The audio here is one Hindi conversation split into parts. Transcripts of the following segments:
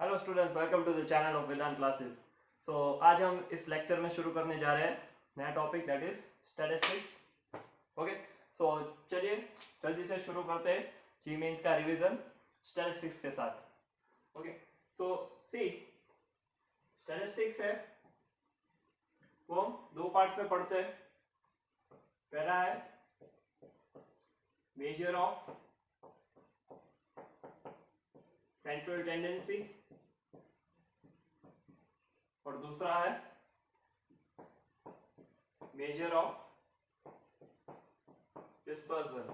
Hello students, welcome to the channel of Vedant classes. आज हम इस लेक्चर में शुरू करने जा रहे हैं नया topic, that is statistics. Okay, so चलिए जल्दी से शुरू करते हैं जी मेंस का रिवीजन स्टैटिस्टिक्स के साथ। ओके, सो सी स्टैटिस्टिक्स है वो दो पार्ट्स में पढ़ते हैं। पहला है मेजर ऑफ सेंट्रल टेंडेंसी और दूसरा है मेजर ऑफ डिस्पर्जन।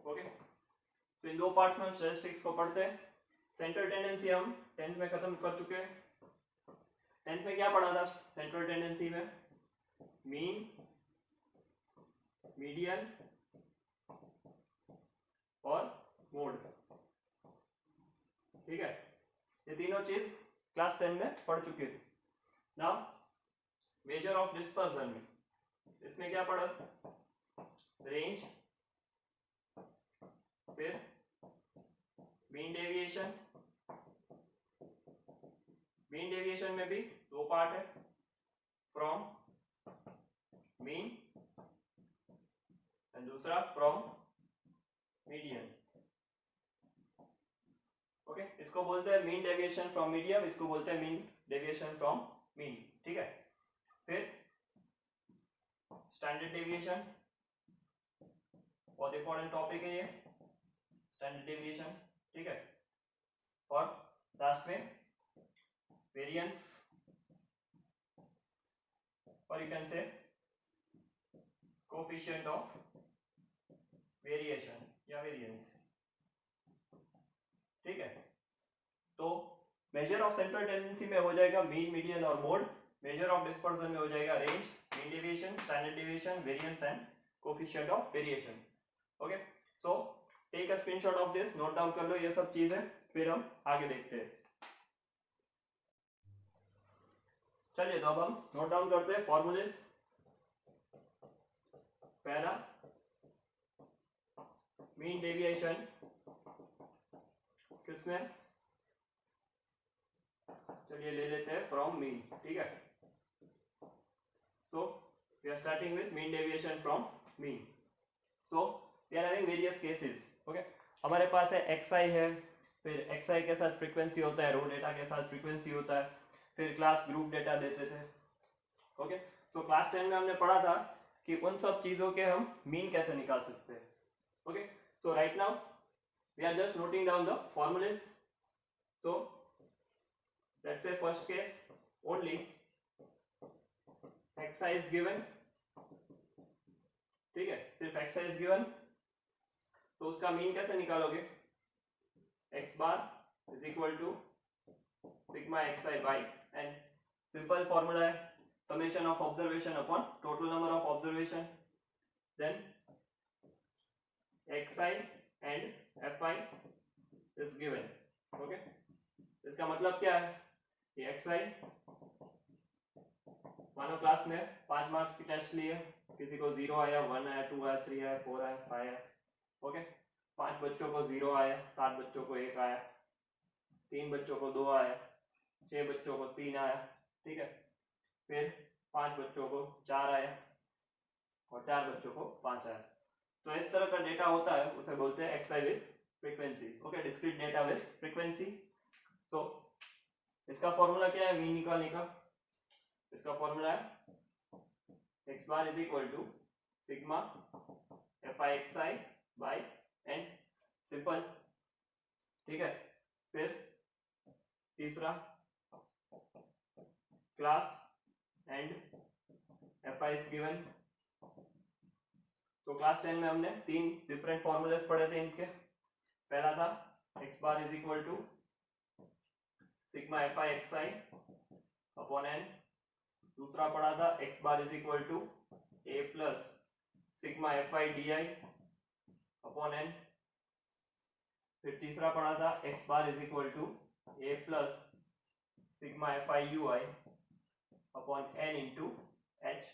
ओके, तो इन दो पार्ट्स में हम स्टैटिस्टिक्स को पढ़ते हैं। सेंट्रल टेंडेंसी हम 10th में खत्म कर चुके हैं। 10th में क्या पढ़ा था सेंट्रल टेंडेंसी में? मीन, मीडियन और मोड। ठीक है, ये तीनों चीज क्लास 10 में पढ़ चुके थे। नाउ मेजर ऑफ डिस्पर्जन में इसमें क्या पढ़ा? रेंज, फिर मीन डेविएशन। मीन डेविएशन में भी दो पार्ट है, फ्रॉम मीन एंड दूसरा फ्रॉम मीडियन। ओके, इसको बोलते हैं मीन डेविएशन फ्रॉम मीडियम, इसको बोलते हैं मीन डेविएशन फ्रॉम मीन। ठीक है, फिर स्टैंडर्ड डेविएशन, बहुत इंपॉर्टेंट टॉपिक है ये स्टैंडर्ड डेविएशन। ठीक है, और लास्ट में वेरिएंस, और you can say coefficient of variation या वेरिएंस। ठीक है, तो मेजर ऑफ सेंट्रल टेंडेंसी में हो जाएगा मीन, मीडियन और मोड। मेजर ऑफ डिस्पर्जन में हो जाएगा range, mean deviation, standard deviation, variance and coefficient of variation. Okay, so take a screenshot of this, note down कर लो ये सब चीजें, फिर हम आगे देखते हैं। चलिए, तो अब हम नोट डाउन करते हैं फॉर्मूलेज। पहला मीन डेविएशन किसमें? चलिए ले लेते हैं फ्रॉम मीन। ठीक है, so we are starting with mean deviation from mean. So we are having various cases. Okay, हमारे पास है xi है, फिर xi के साथ फ्रीक्वेंसी होता है, रो डेटा के साथ फ्रीक्वेंसी होता है, फिर क्लास ग्रुप डेटा देते थे। ओके, तो क्लास 10 में हमने पढ़ा था कि उन सब चीजों के हम मीन कैसे निकाल सकते हैं। Okay, so right now we are just noting down the formulae. So let's say first case, only xi is given। ठीक है, सिर्फ xi is given, तो उसका मीन कैसे निकालोगे? x bar is equal to sigma xi by n। Simple formula है, summation of observation upon total number of observation, then xi and fi is given. Okay, इसका मतलब क्या है कि xi, मानो क्लास में 5 मार्क्स की टेस्ट लिए, किसी को 0 आया, 1 आया, 2 आया, 3 आया, 4 आया, 5 आया। ओके, 5 बच्चों को 0 आया, 7 बच्चों को 1 आया, 3 बच्चों को 2 आया, 6 बच्चों को 3 आया। ठीक है, फिर 5 बच्चों को 4 आया और 4 बच्चों को 5 आया। तो इस तरह का डेटा होता है, उसे बोलते हैं xi with frequency. Okay, discrete data with frequency. तो इसका फॉर्मूला क्या है मीन निकालने का? इसका फॉर्मूला है x bar is equal to sigma fi xi by n। Simple. ठीक है, फिर तीसरा class and fi is given। तो क्लास 10 में हमने 3 डिफरेंट फॉर्मूलेस पढ़े थे इनके। पहला था x bar is equal to sigma fi xi upon n। दूसरा पढ़ा था x bar is equal to a plus sigma fi di upon n। फिर तीसरा पढ़ा था x bar is equal to a plus sigma fi ui upon n into h।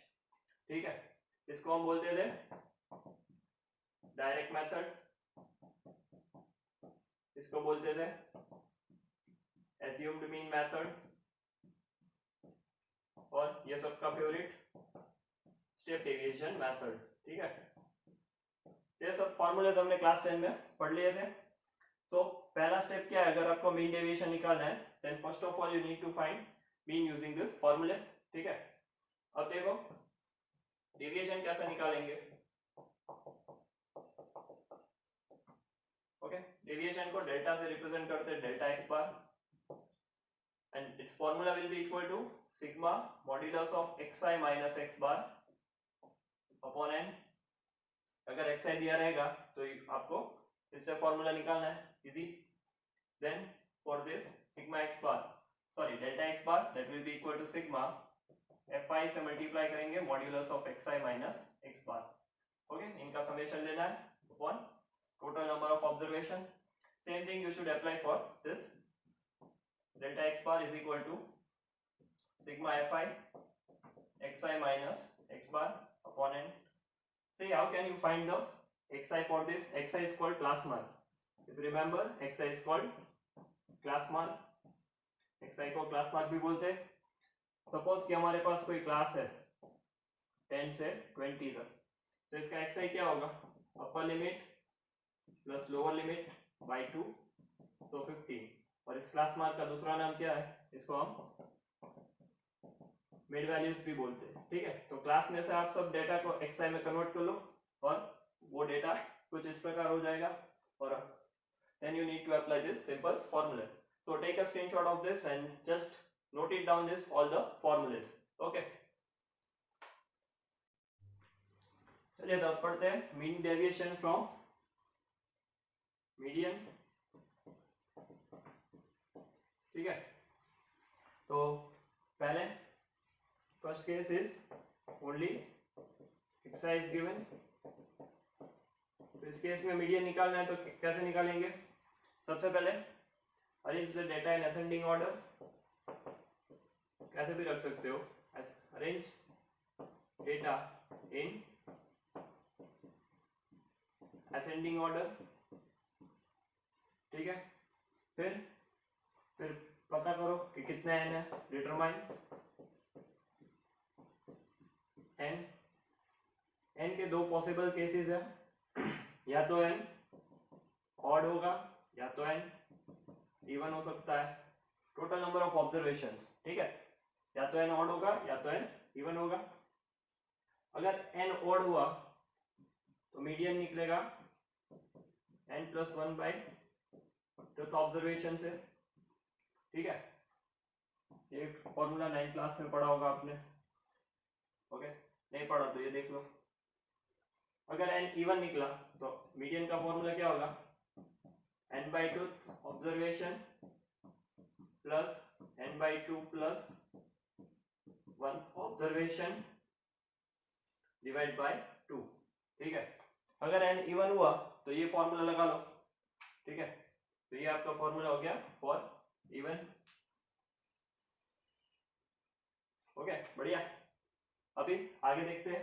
ठीक है, इसको हम बोलते थे डायरेक्ट मेथड। इसको बोलते थे assumed mean method, और ये सबका फेवरेट स्टेप डेविएशन मेथड। ठीक है, ये सब फॉर्मूलेज हमने क्लास 10 में पढ़ लिए थे। तो पहला स्टेप क्या है, अगर आपको मीन डेविएशन निकालना है then first of all you need to find mean using this formulae. ठीक है, अब देखो डेविएशन कैसे निकालेंगे। ओके, डेविएशन को डेल्टा से रिप्रेजेंट करते हैं, delta X bar, and its formula will be equal to sigma modulus of xi minus x bar upon n। अगर xi दिया रहेगा तो आपको इससे फॉर्मूला निकालना है, easy. Then for this sigma x bar, sorry delta x bar, that will be equal to sigma fi से मल्टीप्लाई करेंगे modulus of xi minus x bar। Okay, इनका समेशन लेना है upon total number of observation. Same thing you should apply for this, delta x bar is equal to sigma fi xi minus x bar upon n। See how can you find the xi for this? Xi is called class mark, if you remember xi is called class mark, xi को class mark भी बोलते हैं। सपोज कि हमारे पास कोई क्लास है 10 से 20 तक, तो इसका xi क्या होगा, upper limit plus lower limit by 2, तो 15। और इस क्लास मार्क का दूसरा नाम क्या है, इसको हम मिड वैल्यूज भी बोलते हैं। ठीक है, तो क्लास में से आप सब डेटा को xi में कन्वर्ट कर लो और वो डेटा कुछ इस प्रकार हो जाएगा, और then you need to apply this simple formula. So take a screenshot of this and just note it down this all the formulas. Okay. चलिए अब पढ़ते हैं मीन डेविएशन फ्रॉम मीडियन। ठीक है, तो पहले first case is only xi is given। तो इस केस में मीडियन निकालना है, तो कैसे निकालेंगे, सबसे पहले arrange the data in ascending order, कैसे भी रख सकते हो, arrange data in ascending order. ठीक है, फिर पता करो कि कितना n है, डिटरमाइन n के दो पॉसिबल केसेस है, या तो n ऑड होगा या तो n इवन हो सकता है। टोटल नंबर ऑफ ऑब्जर्वेशंस, ठीक है, या तो n ऑड होगा या तो n इवन होगा। अगर n ऑड हुआ तो मीडियन निकलेगा n plus 1 by truth observation से। ठीक है, ये फॉर्मूला 9 क्लास में पढ़ा होगा आपने। ओके, नहीं पढ़ा तो ये देख लो। अगर n इवन निकला तो मीडियन का फॉर्मूला क्या होगा, n by truth observation plus n by 2 plus 1 observation divide by 2। ठीक है, अगर n इवन हुआ तो ये फॉर्मूला लगा लो। ठीक है, तो ये आपका फॉर्मूला हो गया फॉर इवन। ओके, बढ़िया। अभी आगे देखते हैं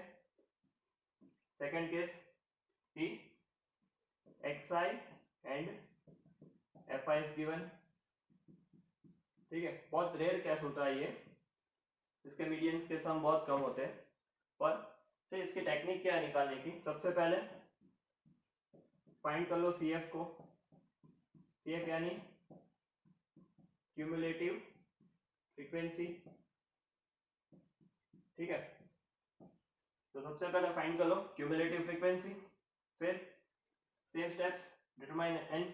सेकंड केस कि xi and fi is given. ठीक है, बहुत रेयर केस होता है ये, इसके मीडियन के सम बहुत कम होते हैं, पर से इसकी टेक्निक क्या है निकालने की। सबसे पहले फाइंड कर लो CF को, CF यानी क्यूमुलेटिव फ्रीक्वेंसी। ठीक है, तो सबसे पहले फाइंड कर लो क्यूमुलेटिव फ्रीक्वेंसी, फिर सेम स्टेप्स, डिटरमाइन n।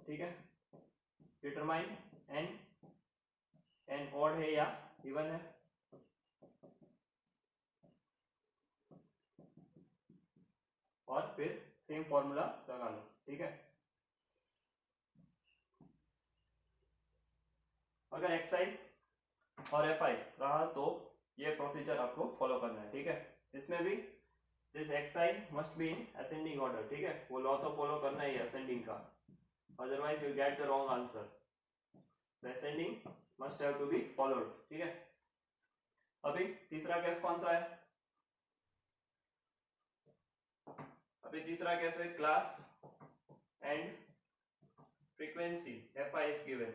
ठीक है, डिटरमाइन n ऑड है या इवन है, और फिर सेम फॉर्मूला लगा लो। ठीक है, अगर xi और fi रहा तो ये प्रोसीजर आपको फॉलो करना है। ठीक है, इसमें भी this xi must be in ascending order. ठीक है, वो लॉ तो फॉलो करना ही है असेंडिंग का, otherwise you get the wrong answer. The ascending must have to be followed. ठीक है, अभी तीसरा केस कौन सा है, अभी तीसरा केस है class and frequency fi is given.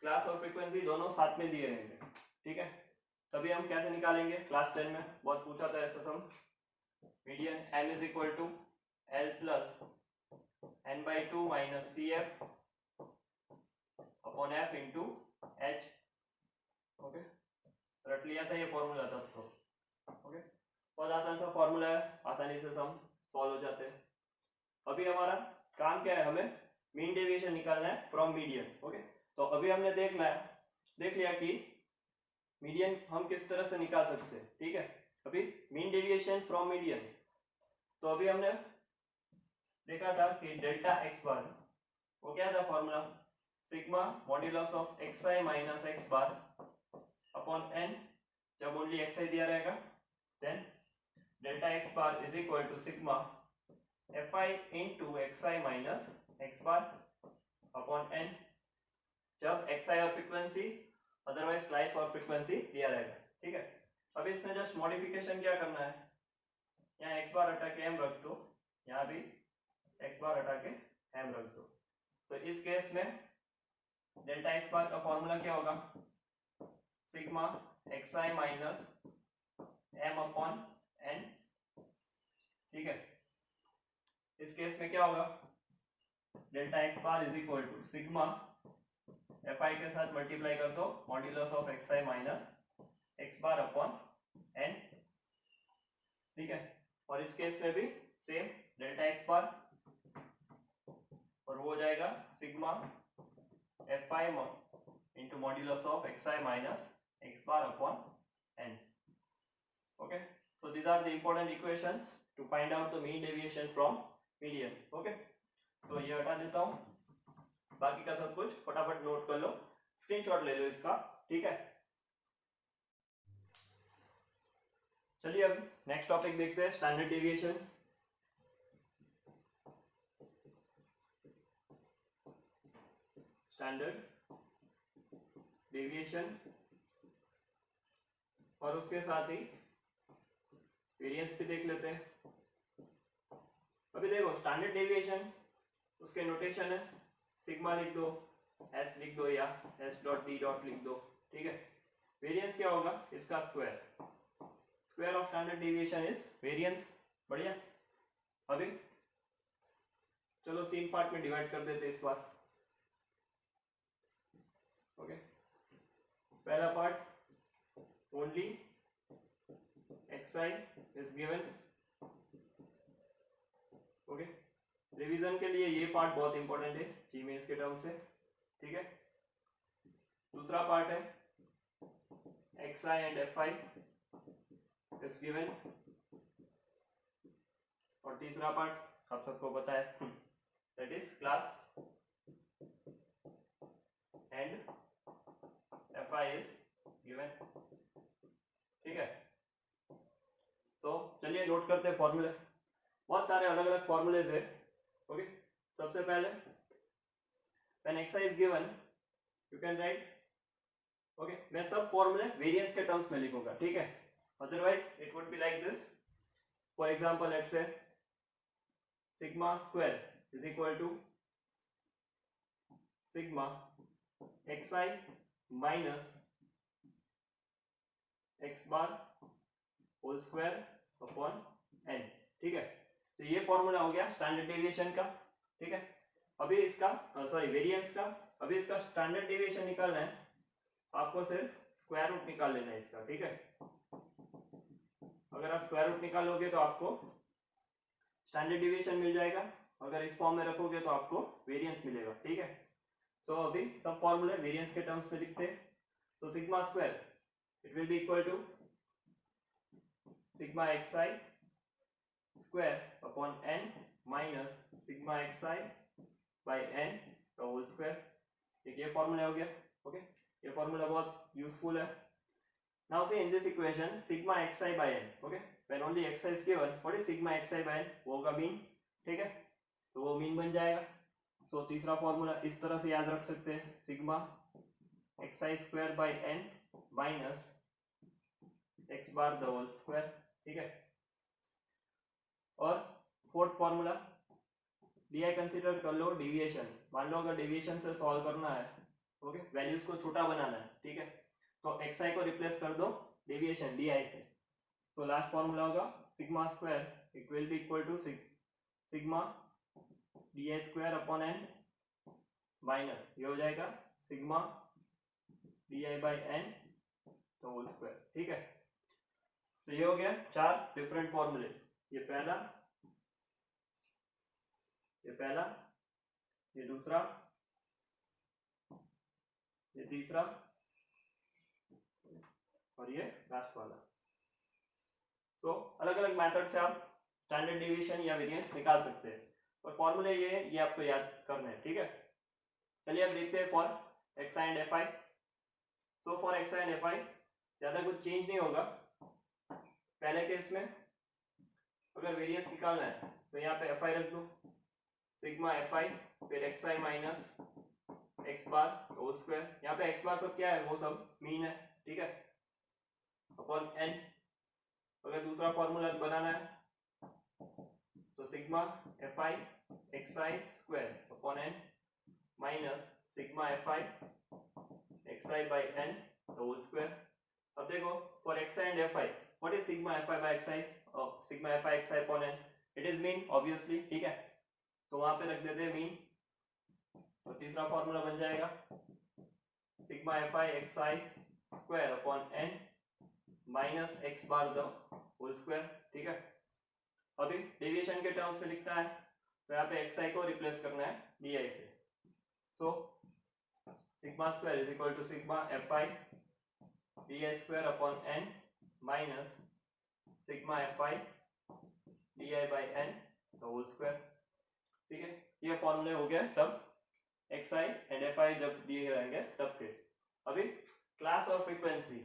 Class और फ्रीक्वेंसी दोनों साथ में दिए रहेंगे, ठीक है। तभी हम कैसे निकालेंगे, क्लास 10 में बहुत पूछा था ऐसा sum. Median m is equal to l plus n/2 minus cf upon f into h। Okay, रट लिया था ये फॉर्मूला तब तो। ओके, बहुत आसान सा फॉर्मूला है, आसानी से सम सॉल्व हो जाते हैं। अभी हमारा काम क्या है, हमें मीन डेविएशन निकालना है फ्रॉम मीडियन। ओके, तो अभी हमने देख लिया कि मीडियन हम किस तरह से निकाल सकते हैं, ठीक है। अभी मीन डेविएशन फ्रॉम मीडियन, तो अभी हमने देखा था कि डेल्टा एक्स बार, वो क्या था formula, sigma modulus of X I minus x bar upon N, जब ओनली एक्स आई दिया रहेगा then delta X bar is equal to sigma F I into X I minus x bar upon N, जब एक्स आई और फ्रीक्वेंसी अदरवाइज स्लाइस और फ्रीक्वेंसी दिया रहेगा, ठीक है। अभी इसमें जस्ट मॉडिफिकेशन क्या करना है, यहाँ एक्स बार हटा के एम रख दो, यहाँ भी एक्स बार हटा के एम रख दो। तो इस केस में डेल्टा एक्स बार का फॉर्मूला क्या होगा, सिग्मा एक्स आई माइनस एम अपॉन एन, ठीक है। इस केस में क्या होगा, delta X bar is equal to sigma F I के साथ मल्टीप्लाई कर दो modulus of X I minus x bar upon N, ठीक है। और इस केस में भी सेम डेल्टा एक्स बार, और वो हो जाएगा sigma F I into modulus of X I minus x bar upon N. Okay, so these are the important equations to find out the mean deviation from median. Okay, so ये हटा देता हूँ, बाकी का सब कुछ फटाफट नोट कर लो, स्क्रीनशॉट ले लो इसका, ठीक है। चलिए अब नेक्स्ट टॉपिक देखते हैं, स्टैंडर्ड डेविएशन। स्टैंडर्ड डेविएशन और उसके साथ ही वेरिएंस भी देख लेते हैं। अभी देखो स्टैंडर्ड डेविएशन, उसके नोटेशन है सिग्मा लिख दो, एस लिख दो या एस डॉट डी डॉट लिख दो, ठीक है। वेरिएंस क्या होगा, इसका square, square of standard deviation is variance. बढ़िया, अभी चलो 3 पार्ट में डिवाइड कर देते इस बार। ओके, पहला part only xi is given। Okay, revision के लिए ये पार्ट बहुत इंपॉर्टेंट है जीमेन्स के टर्म से, ठीक है। दूसरा पार्ट है xi and fi is given, और तीसरा पार्ट आप सबको पता है that is class and fi is given, ठीक है। तो चलिए नोट करते हैं फॉर्मूले, बहुत सारे अलग अलग फॉर्मूलेज है। ओके, सबसे पहले when xi is given you can write, okay, मैं सब फॉर्मूले वेरिएंस के टर्म्स में लिखूंगा, ठीक है। Otherwise it would be like this, for example let's say sigma square is equal to sigma xi minus x bar whole square upon N, ठीक है। तो ये फॉर्मूला हो गया स्टैंडर्ड डेविएशन का, ठीक है। अभी इसका सॉरी वेरिएंस का, अभी इसका स्टैंडर्ड डेविएशन निकालना है, आपको सिर्फ स्क्वायर रूट निकाल लेना है इसका, ठीक है। अगर आप स्क्वायर रूट निकालोगे तो आपको स्टैंडर्ड डेविएशन मिल जाएगा, अगर इस फॉर्म में रखोगे तो आपको वेरिएंस मिलेगा, ठीक है। तो अभी सब फॉर्मूले वेरिएंस के टर्म्स में लिखते हैं। तो sigma square it will be equal to sigma xi square upon n minus sigma xi by n का होल स्क्वायर, ठीक है। ये फॉर्मूला हो गया, ओके। ये फॉर्मूला बहुत यूजफुल है। Now see in this equation sigma xi by n, okay, when only xi is given, what is sigma xi by n, वो होगा मीन, ठीक है। तो वो मीन बन जाएगा। तो तीसरा फॉर्मूला इस तरह से याद रख सकते हैं, sigma xi square by n minus x bar the whole square, ठीक है। और फोर्थ फॉर्मूला डी कंसिडर कर लो डिविएशन, मान लो अगर डिविएशन से सॉल्व करना है, ओके, वैल्यूज को छोटा बनाना है, ठीक है, तो xi को रिप्लेस कर दो डिविएशन di से, तो लास्ट फॉर्मूला होगा sigma square equal to sigma d square upon n minus ये हो जाएगा sigma d i by n तो होल स्क्वायर, ठीक है। तो ये हो गया 4 डिफरेंट फॉर्मूले, ये पहला, ये दूसरा, ये तीसरा और ये लास्ट वाला। तो अलग अलग मेथड से आप स्टैंडर्ड डिवीजन या वेरिएंस निकाल सकते हैं, और फॉर्मूले ये आपको याद करना है, ठीक है। चलिए अब देखते हैं for x i and f I. So for x i and f आई ज्यादा कुछ चेंज नहीं होगा। पहले केस में अगर वेरिएंस निकालना है तो यहाँ पे एफ आई रख दो, सिग्मा एफ आई फिर एक्स आई minus x bar whole square, यहाँ पे एक्स बार सब क्या है, वो सब मीन है, ठीक है, अपॉन एन। अगर दूसरा फॉर्मूला बनाना है तो sigma F i x I square upon n minus sigma F i x i by n whole square. अब देखो for x i and f i what is sigma F i by x i, sigma F i x i upon n, it is mean obviously, ठीक है, तो वहां पे रख देते हैं मीन। तो तीसरा फॉर्मूला बन जाएगा sigma F i x I square upon n minus x bar the whole square, ठीक है। अभी डेविएशन के टर्म्स में लिखना है तो यहाँ पे एक्स आई को रिप्लेस करना है डी आई से, so sigma square is equal to sigma F i d i square upon n minus sigma F i d i by n the whole square, ठीक है। ये फॉर्मूले हो गया सब x i and f i जब दिए रहेंगे सबके। अभी क्लास और फ्रीक्वेंसी,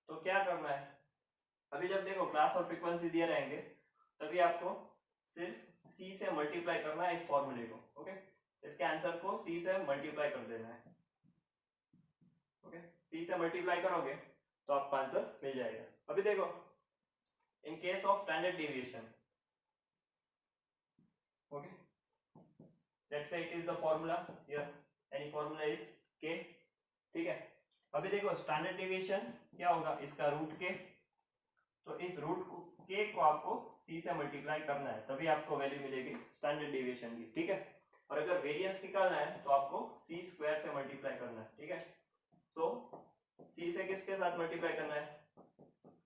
तो क्या करना है, अभी जब देखो क्लास और फ्रीक्वेंसी दिए रहेंगे तभी आपको सिर्फ सी से मल्टीप्लाई करना है इस फॉर्मूले को, ओके, इसके आंसर को सी से मल्टीप्लाई कर देना है, ओके, सी से मल्टीप्लाई करोगे तो आपका आंसर मिल जाएगा। अभी देखो in case of standard deviation, okay, let's से it is the formula here, any formula is के, ठीक है। अभी देखो स्टैंडर्ड डेविएशन क्या होगा, इसका रूट के, तो इस रूट को के को आपको सी से मल्टीप्लाई करना है तभी आपको वैल्यू मिलेगी स्टैंडर्ड डेविएशन की, ठीक है। और अगर वेरिएंस निकालना है तो आपको सी स्क्वायर से मल्टीप्लाई करना है, ठीक है। तो सी से किसके साथ मल्टीप्लाई करना है,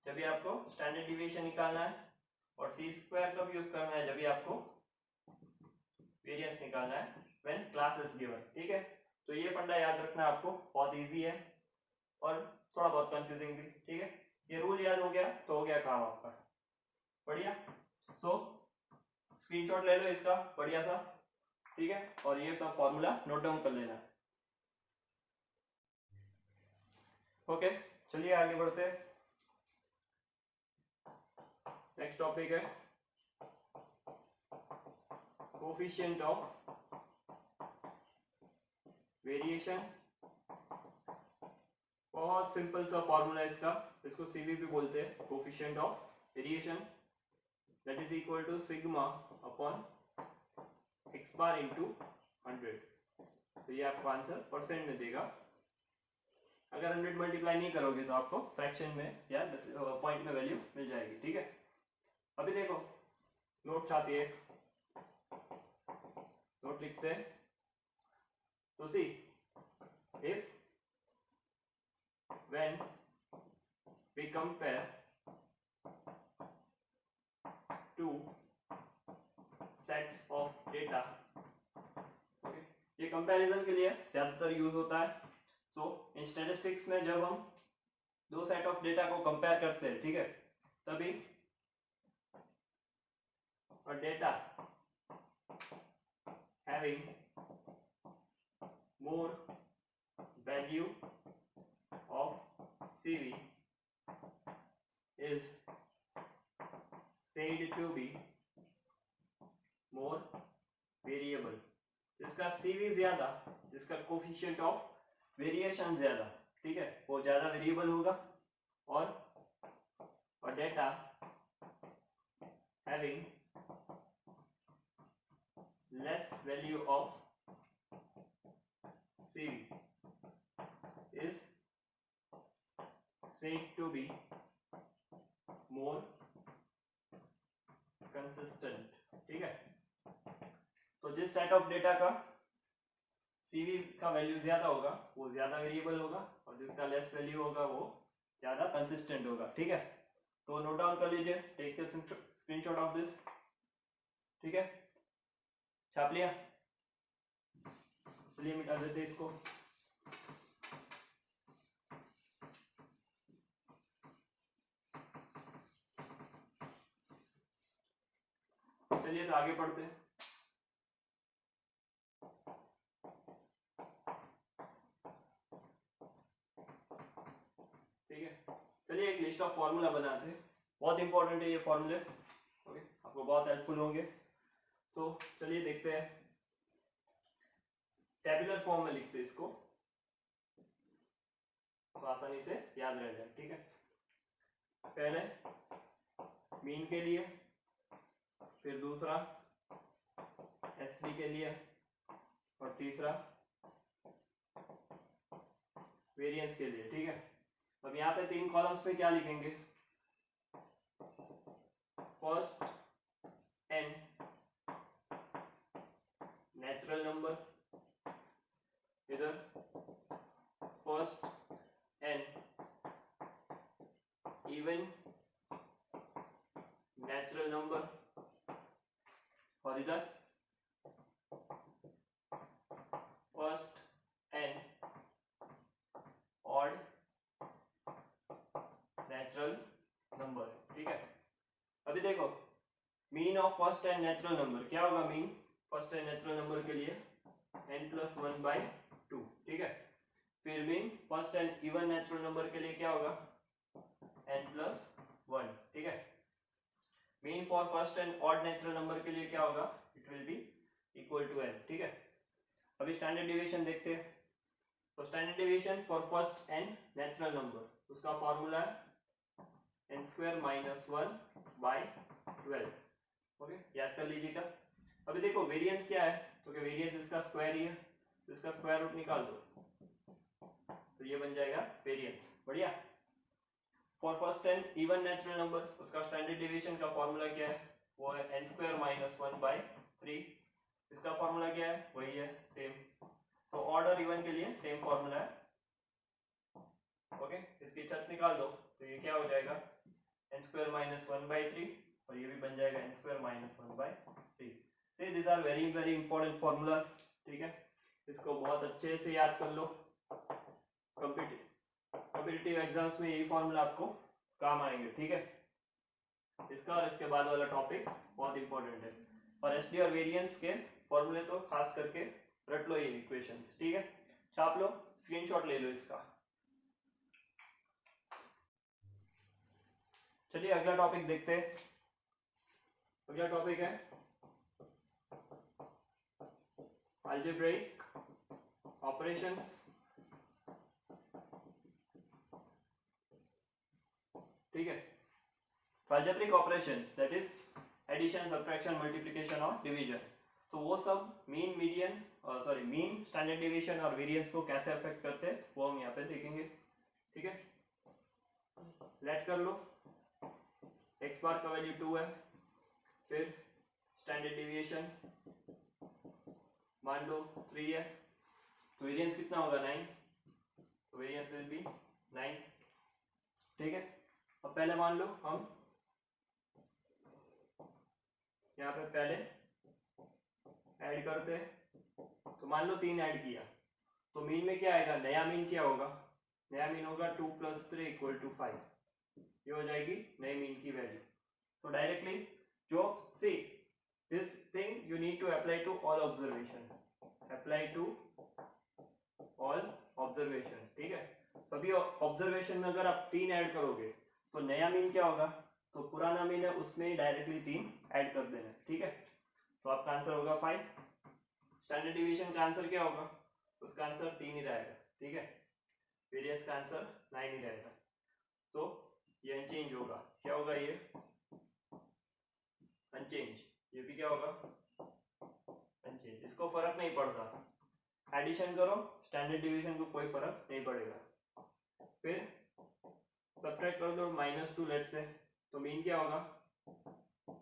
जब भी आपको स्टैंडर्ड डेविएशन निकालना है, और सी स्क्वायर कब यूज करना है, जब भी आपको वेरिएंस निकालना है व्हेन क्लास इज गिवन, ठीक है। तो ये फंडा याद रखना आपको, बहुत इजी है और थोड़ा बहुत कंफ्यूजिंग भी, ठीक है। ये रूल याद हो गया तो हो गया काम आपका, बढ़िया। सो स्क्रीनशॉट ले लो इसका बढ़िया सा, ठीक है, और ये सब फॉर्मूला नोट डाउन कर लेना, ओके। चलिए आगे बढ़ते हैं, नेक्स्ट टॉपिक है कोफिशिएंट ऑफ वेरिएशन। बहुत सिंपल सा फॉर्मूला है इसका, इसको सीवी भी बोलते हैं, coefficient of variation, that is equal to sigma upon x bar into 100। तो ये आपको आंसर परसेंट में देगा, अगर 100 मल्टीप्लाई नहीं करोगे तो आपको फ्रैक्शन में या पॉइंट में वैल्यू मिल जाएगी, ठीक है। अभी देखो नोट छापिए, नोट लिखते हैं, तो see if when we compare two sets of data, okay, ये कंपैरिजन के लिए ज्यादातर यूज होता है। सो इन स्टैटिस्टिक्स में जब हम दो सेट ऑफ डेटा को कंपेयर करते हैं, ठीक है, तभी data having more value of CV is said to be more variable, जिसका CV ज्यादा, जिसका कोफिशिएंट ऑफ वेरिएशन ज्यादा, ठीक है, वो ज्यादा वेरिएबल होगा, और data having less value of CV is said to be more consistent. ठीक है, तो जिस सेट ऑफ डेटा का CV का वैल्यू ज्यादा होगा वो ज्यादा वेरिएबल होगा, और जिसका लेस वैल्यू होगा वो ज्यादा कंसिस्टेंट होगा. ठीक है, तो नोट डाउन कर लीजिए, टेक स्क्रीनशॉट ऑफ दिस. ठीक है, छाप लिया. चलिए मिटा देते इसको. चलिए तो आगे पढ़ते हैं. ठीक है, चलिए एक लिस्ट ऑफ फॉर्मूला बनाते हैं. बहुत इंपॉर्टेंट है ये फॉर्मूले. ओके, आपको बहुत हेल्पफुल होंगे. तो चलिए देखते हैं. टेबुलर फॉर्म में लिखते हैं इसको, तो आसानी से याद रह जाए. ठीक है, पहले मीन के लिए, फिर दूसरा एसडी के लिए, और तीसरा वेरिएंस के लिए. ठीक है, अब यहाँ पे 3 कॉलम्स पे क्या लिखेंगे? फर्स्ट एन नेचुरल नंबर, इधर first n even natural number, और इधर first n odd natural number. ठीक है, अभी देखो mean of first and natural number क्या होगा? Mean first and natural number के लिए n+1/2. ठीक है, फिर mean first and even natural number के लिए क्या होगा? n+1. ठीक है, mean for first and odd natural number के लिए क्या होगा? It will be equal to n. ठीक है, अभी स्टैंडर्ड डेविएशन देखते हैं. तो standard deviation for first and natural number, उसका फॉर्मूला है n² - 1/12. ओके, याद कर लीजिएगा. अभी देखो वेरिएंस क्या है, तो क्या वेरिएंस इसका स्क्वायर ही है, तो इसका स्क्वायर रूट निकाल दो, तो ये बन जाएगा वेरिएंस. बढ़िया. For first and even natural number, उसका स्टैंडर्ड डेविएशन का फॉर्मूला क्या है? वो है n² - 1/3. इसका फॉर्मूला क्या है? वही है, सेम. तो ऑड और इवन के लिए सेम फॉर्मूला है. ओके, इसकी छत निकाल दो, तो ये क्या हो जाएगा? n² - 1/3, और ये भी बन जाएगा n² - 1/3. See, these are very very important formulas. ठीक है, इसको बहुत अच्छे से याद कर लो. कॉम्पिटिटिव एग्जाम्स में यही फॉर्मूला आपको काम आएंगे. ठीक है, इसका और इसके बाद वाला टॉपिक बहुत इंपॉर्टेंट है. और एसडी और वेरिएंस के फॉर्मूले तो खास करके रट लो ये इक्वेशंस. ठीक है, छाप लो, स्क्रीनशॉट ले लो इसका. चलिए अगला टॉपिक देखते हैं. अगला टॉपिक है अलजेब्रिक ऑपरेशंस. ठीक है, algebraic operations that is addition, subtraction, multiplication और डिवीजन. तो वो सब mean, median, mean, standard deviation और वेरिएंस को कैसे अफेक्ट करते हैं वो हम यहाँ पे देखेंगे. ठीक है, लेट कर लो. x बार का वैल्यू 2 है, फिर स्टैंडर्ड डेविएशन मान लो 3 है, तो वेरिएंस कितना होगा? 9. तो वेरिएंस विल बी 9. ठीक है, अब पहले मान लो हम यहाँ पे पहले ऐड करते हैं. तो मान लो 3 ऐड किया, तो मीन में क्या आएगा? नया मीन क्या होगा? नया मीन होगा 2 + 3 = 5. ये हो जाएगी नए मीन की वैल्यू. तो डायरेक्टली जो see this thing you need to apply to all observation. Apply to all observation. ठीक है, सभी ऑब्जर्वेशन में अगर आप 3 ऐड करोगे तो नया मीन क्या होगा? तो पुराना मीन है उसमें डायरेक्टली 3 ऐड कर देना. ठीक है, तो आपका आंसर होगा 5. स्टैंडर्ड डिवीजन का आंसर क्या होगा? उसका आंसर 3 ही रहेगा. ठीक है, वेरिएंस का आंसर 9 ही रहेगा. तो ये अनचेंज होगा. क्या होगा? ये अनचेंज. ये भी क्या होगा? अनचेंज, इसको फर्क नहीं पड़ता, एडिशन करो स्टैंडर्ड डिवीजन को कोई फर्क नहीं पड़ेगा। फिर सब्ट्रैक्ट कर दो -2 लेट से, तो मीन क्या होगा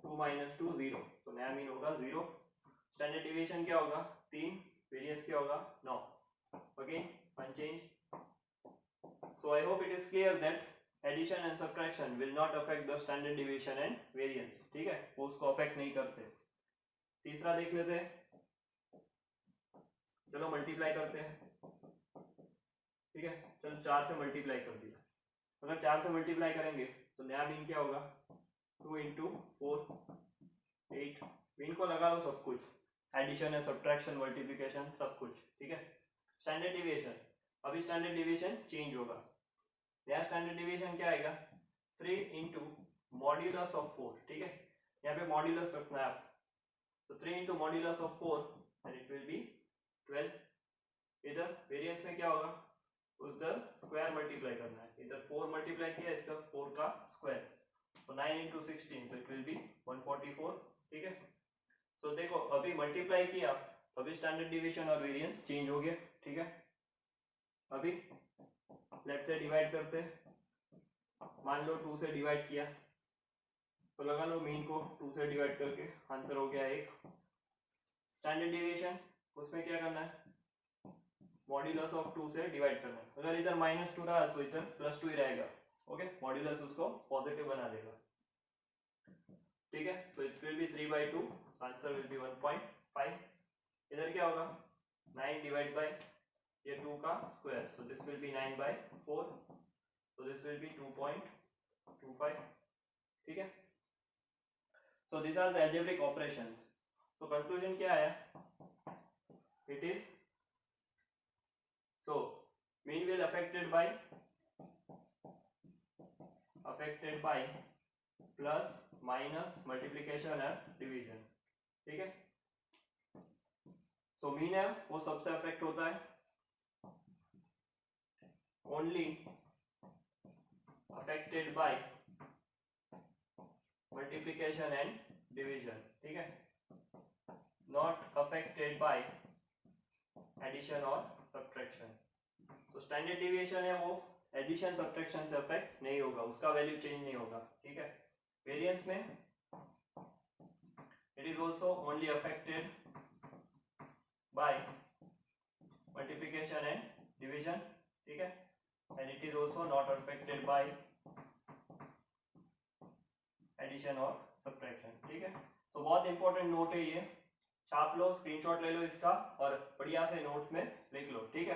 2 - 2 0, तो नया मीन होगा 0। स्टैंडर्ड डिवीजन क्या होगा 3, वेरिएंस क्या होगा 9, okay unchange. So I hope it is clear that addition and subtraction will not affect the standard division and variance, ठीक है, वो उसको अफेक्ट नहीं करते। तीसरा देख लेते हैं, चलो मल्टीप्लाई करते हैं, ठीक है, चलो 4 से मल्टीप्लाई कर दिया, अगर 4 से मल्टीप्लाई करेंगे तो नया मीन क्या होगा 2 × 4 8, मीन को लगा लो सब कुछ, एडिशन है सब्ट्रैक्शन मल्टीप्लिकेशन सब कुछ, ठीक है। स्टैंडर्ड डिवीजन, अभी स्टैंडर्ड डिवीजन चेंज होगा, नया स्टैंडर्ड डिवीजन क्या आएगा 3 × मॉड्यूलस ऑफ 4, ठीक है, यहाँ पे मॉड्यूलस रखना है आप, तो 3 × modulus of 4 and it will B 12। इधर वेरिएंस में क्या होगा उधर स्क्वायर मल्टीप्लाई करना है, इधर 4 मल्टीप्लाई किया इसका 4 का स्क्वायर, तो 9 × 16, so it will be 144, ठीक है। तो देखो अभी मल्टीप्लाई किया तो अभी स्टैंडर्ड डिवीजन और वेरिएंस चेंज हो गया, ठीक है। अभी लेट्स से डिवाइड करते हैं, मान लो 2 से डिवाइड किया तो लगा लो मीन को 2 से डिवाइड करके आंसर हो गया 1। स्टैंडर्ड डिवीजन उसमें क्या करना है मॉड्यूलस ऑफ 2 से डिवाइड करना है, अगर इधर -2 रहा तो इधर +2 ही रहेगा, ओके, मॉड्यूलस उसको पॉजिटिव बना देगा, ठीक है। तो it will B 3/2, answer will B 1.5। इधर क्या होगा 9 डिवाइड बाय ये 2 का square, so this will be 9/4, so this will be 2.25, ठीक है। So this are the algebraic operations. तो कंक्लूजन क्या है, it is so mean will affected by plus minus multiplication and division, ठीक है। so mean है वो सबसे अफेक्ट होता है, only affected by multiplication and division, ठीक है, not affected by एडिशन और सब्ट्रैक्शन। तो स्टैंडर्ड डिविएशन है वो एडिशन सब्ट्रैक्शन से अफेक्ट नहीं होगा, उसका वैल्यू चेंज नहीं होगा, ठीक है। वेरिएंस में it is also only affected by multiplication and division, ठीक है, and it is also not affected by addition और सब्ट्रैक्शन, ठीक है। तो बहुत इंपॉर्टेंट नोट है ये, छाप लो, स्क्रीनशॉट ले लो इसका और बढ़िया से नोट में लिख लो, ठीक है।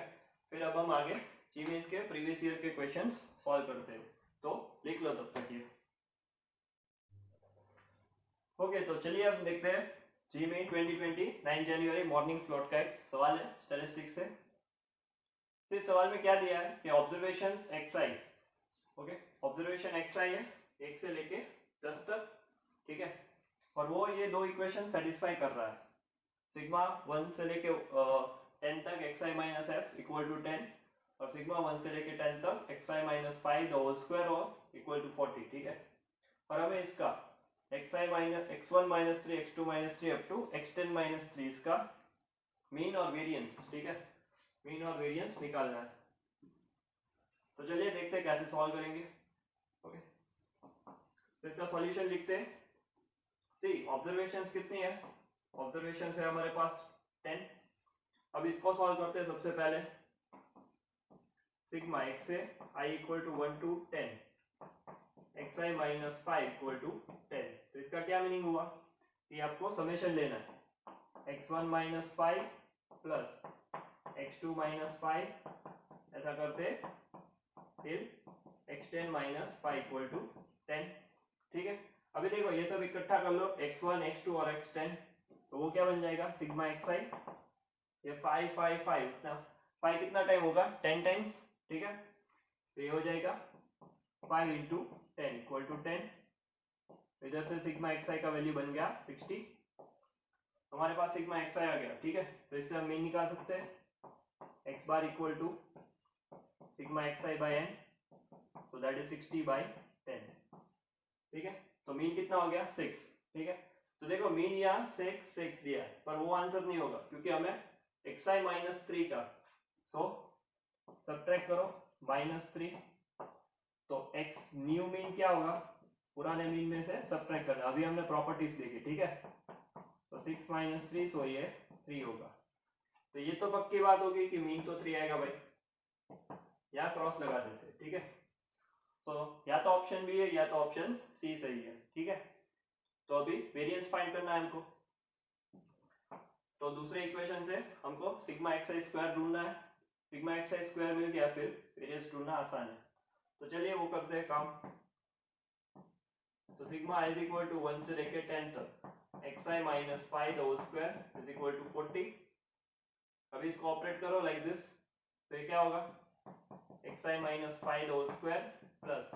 फिर अब हम आगे जीमेन्स के प्रीवियस ईयर के क्वेश्चंस सॉल्व करते हैं, तो लिख लो तब तक ये। ओके, तो चलिए अब देखते हैं जीमेन 2020 9 जनवरी मॉर्निंग स्लॉट का एक सवाल है स्टैटिस्टिक्स से। तो इस सवाल में क्या दिया है कि observations xi, okay, observation xi है 1 से लेके 10 तक, ठीक है, और वो ये दो इक्वेशन सेटिस्फाई कर रहा है, सिग्मा 1 से लेके 10 तक xi minus f equal to 10 और सिग्मा 1 से लेके 10 तक xi minus 5 the whole square और इक्वल टू 40, ठीक है। और हमें इसका xi minus x1 minus 3 x2 minus 3 up to x10 minus 3 इसका मीन और वेरिएंस, ठीक है, मीन और वेरिएंस निकालना है। तो चलिए देखते हैं कैसे सॉल्व करेंगे, ओके। तो इसका सॉल्यूशन लिखते हैं। सी ऑब्जर्वेशंस कितनी है, ऑब्जर्वेशंस है हमारे पास 10। अब इसको सॉल्व करते हैं। सबसे पहले सिग्मा x से i equal to 1 to 10 xi minus 5 equal to 10। तो इसका क्या मीनिंग हुआ कि आपको समेशन लेना है x1 minus 5 plus x2 minus 5 ऐसा करते फिर x10 माइनस 5 इक्वल टू 10, ठीक है। अभी देखो ये सब इकट्ठा कर लो x1 x2 और x10, तो वो क्या बन जाएगा सिग्मा xi, ये 5 5 5 इतना 5 कितना टाइम होगा 10 टाइम्स, ठीक है। तो ये हो जाएगा 5 इंटू 10 इक्वल टू 10। इधर से सिग्मा xi का वैल्यू बन गया 60, हमारे पास सिग्मा xi आ गया, ठीक है। तो इससे हम मीन निकाल सकते हैं x bar equal to sigma xi by n, so that is 60 by 10, ठीक है। तो मीन कितना हो गया 6, ठीक है। तो देखो मीन यहाँ 6 दिया है, पर वो आंसर नहीं होगा क्योंकि हमें xi माइनस 3 का, सो सब्ट्रैक्ट करो -3, तो x न्यू मीन क्या होगा, पुराने मीन में से सब्ट्रैक्ट करना। अभी हमने प्रॉपर्टीज देखी, ठीक है, तो 6 माइनस 3, सो ये 3 होगा। तो ये तो पक्की बात होगी कि मीन तो 3 आएगा भाई, यहाँ क्रॉस लगा देते, ठीक है। तो या तो ऑप्शन बी है या तो ऑप्शन सी सही है, ठीक है। तो अभी वेरिएंस फाइंड करना है हमको, तो दूसरे इक्वेशन से हमको सिग्मा एक्स स्क्वायर ढूंढना है। सिग्मा एक्स स्क्वायर मिल गया, फिर वेरिएंस ढूंढना आसान है। तो चलिए वो करते हैं काम। तो सिग्मा इज इक्वल टू 1 से लेके 10 तक x I minus pi the whole square is equal to 40। अभी इसको ऑपरेट करो लाइक दिस, तो ये क्या होगा, x I minus pi the whole square plus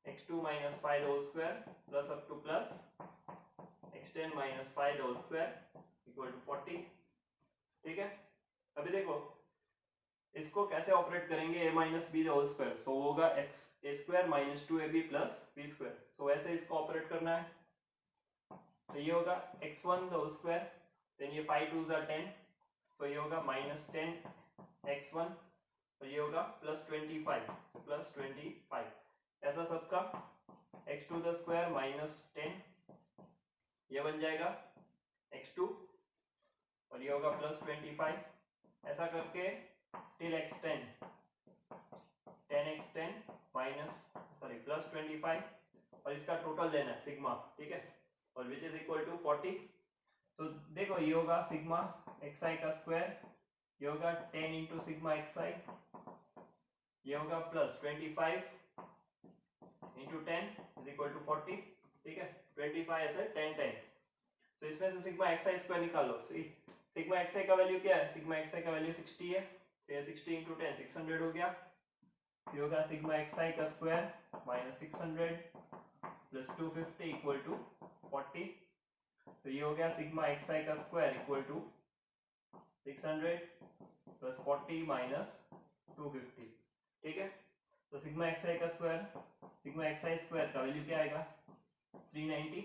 x2 minus pi the whole square plus up to plus x10 minus pi the whole square equal to 40, ठीक है। अभी देखो इसको कैसे ऑपरेट करेंगे, a minus B the whole square, so होगा X A square minus 2ab plus B square, so वैसे इसको ऑपरेट करना है। तो ये होगा x1 the whole square, then ये 5 2s are 10, सो ये होगा माइनस 10 x1, और ये होगा प्लस 25, प्लस 25, ऐसा सबका x2 द स्क्वायर माइनस 10, ये बन जाएगा x2, और ये होगा प्लस 25, ऐसा करके till x10, 10x10 minus sorry plus 25, और इसका टोटल लेना है सिग्मा, ठीक है, और विच इज इक्वल टू 40। तो देखो ये होगा सिग्मा xi का स्क्वायर, ये होगा 10 इंटू सिग्मा xi, ये होगा plus 25 into 10 is equal to 40, ठीक है, 25 ऐसे 10 टाइम्स। तो इसमें से सिग्मा xi स्क्वायर निकालो। सिग्मा xi का वैल्यू क्या है, सिग्मा xi का वैल्यू 60 है, तो ये 60 इंटू 10 600 हो गया। ये होगा सिग्मा xi का square minus 600 plus 250 equal to 40। तो ये हो गया सिग्मा xi का square equal to 600 plus 40 minus 250, ठीक है। तो सिग्मा xi का स्क्वायर, सिग्मा xi स्क्वायर का वैल्यू क्या आएगा 390।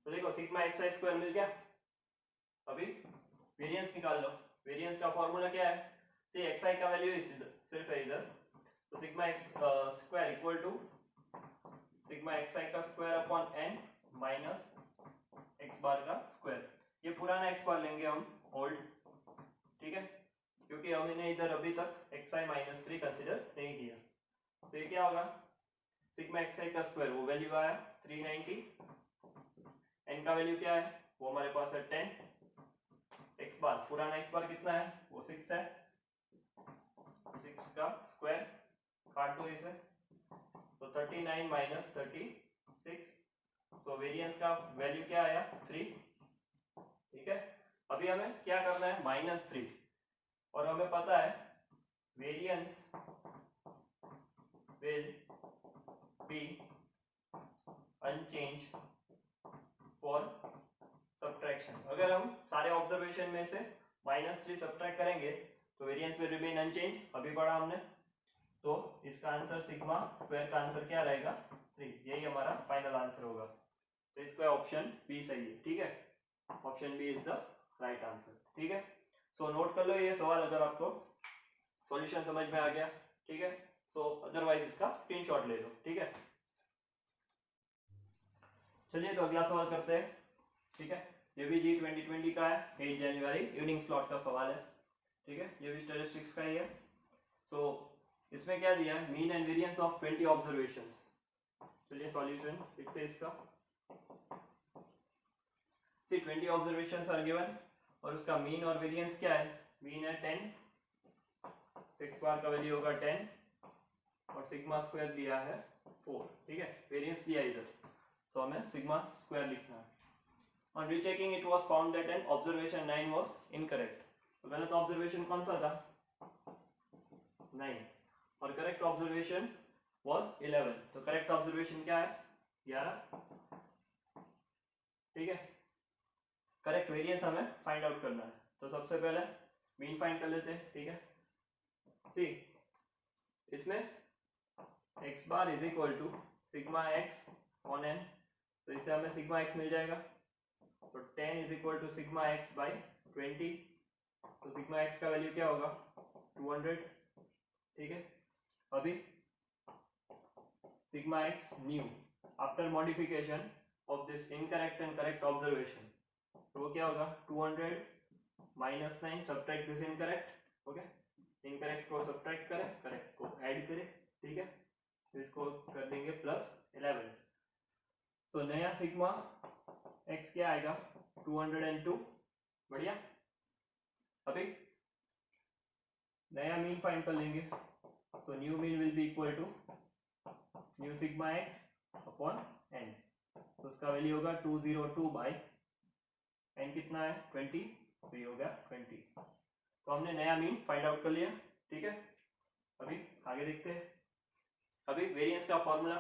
तो देखो सिग्मा xi स्क्वायर मिल गया। अभी वेरिएंस निकाल लो। वेरिएंस का फॉर्मूला क्या है, सी xi का वैल्यू सिर्फ है इधर, तो sigma x square equal to sigma xi का square upon n minus x bar का स्क्वायर। ये पुराना x बार लेंगे हम, ओल्ड, ठीक है, क्योंकि हमने इधर अभी तक xi माइनस 3 कंसिडर नहीं किया। तो ये क्या होगा, सिग्मा xi का स्क्वायर वो वैल्यू आया 390, n का वैल्यू क्या है, वो हमारे पास है 10, x बार पुराना x बार कितना है, वो 6 है, 6 का स्क्वायर काट दो इसे, तो 39 माइनस 36, तो वेरिएंस का वैल्यू क्या आया 3, ठीक है। अभी हमें क्या करना है -3, और हमें पता है variance will be unchange for subtraction. अगर हम सारे ऑब्जर्वेशन में से -3 सब्ट्रैक्ट करेंगे तो वेरिएंस विल रिमेन अनचेंज, अभी पढ़ा हमने। तो इसका आंसर सिग्मा स्क्वायर का आंसर क्या रहेगा 3, यही हमारा फाइनल आंसर होगा। तो इसका ऑप्शन बी सही है, ठीक है, option b is the right answer, ठीक है। सो नोट कर लो ये सवाल अगर आपको सॉल्यूशन समझ में आ गया, ठीक है। सो अदरवाइज इसका स्क्रीनशॉट ले लो, ठीक है। चलिए तो अगला सवाल करते हैं, ठीक है। ये भी जी 2020 का है, 8 जनवरी इवनिंग स्लॉट का सवाल है, ठीक है, ये भी स्टैटिस्टिक्स का ही है। सो इसमें क्या दिया है, mean and variance of 20 observations. चलिए सॉल्यूशन लिखते हैं इसका। सी 20 ऑब्जर्वेशंस आर गिवन, और उसका मीन और वेरिएंस क्या है, मीन है 10, 6 बार का वैल्यू होगा 10, और सिग्मा स्क्वायर दिया है 4, ठीक है, वेरिएंस दिया इधर, तो हमें सिग्मा स्क्वायर लिखना है। On rechecking it was found that an observation 9 was incorrect. तो गलत ऑब्जर्वेशन कौन सा था 9, और करेक्ट ऑब्जर्वेशन was 11, तो करेक्ट ऑब्जर्वेशन क्या है 11, ठीक है। करेक्ट वेरिएंस हमें फाइंड आउट करना है, तो सबसे पहले मीन फाइंड कर लेते हैं, ठीक है। सी इसमें x bar is equal to sigma x on n, तो इससे हमें सिग्मा एक्स मिल जाएगा। तो 10 is equal to sigma x by 20। तो सिग्मा एक्स का वैल्यू क्या होगा 200। ठीक है, अभी sigma x new after modification of this incorrect and correct observation, तो वो क्या होगा 200 minus 9 subtract this incorrect. Okay, incorrect को सब्ट्रैक्ट करें, करेक्ट को ऐड करें। ठीक है, तो इसको कर देंगे प्लस 11। तो नया सिग्मा एक्स क्या आएगा 202। बढ़िया, अभी नया मीन फाइंड कर लेंगे। So new mean will be equal to new sigma x upon n. तो उसका वैल्यू होगा 202 बाई एन कितना है 20, तो ये हो गया 20। तो हमने नया मीन फाइंड आउट कर लिया। ठीक है, अभी आगे देखते हैं। अभी वेरिएंस का फॉर्मूला,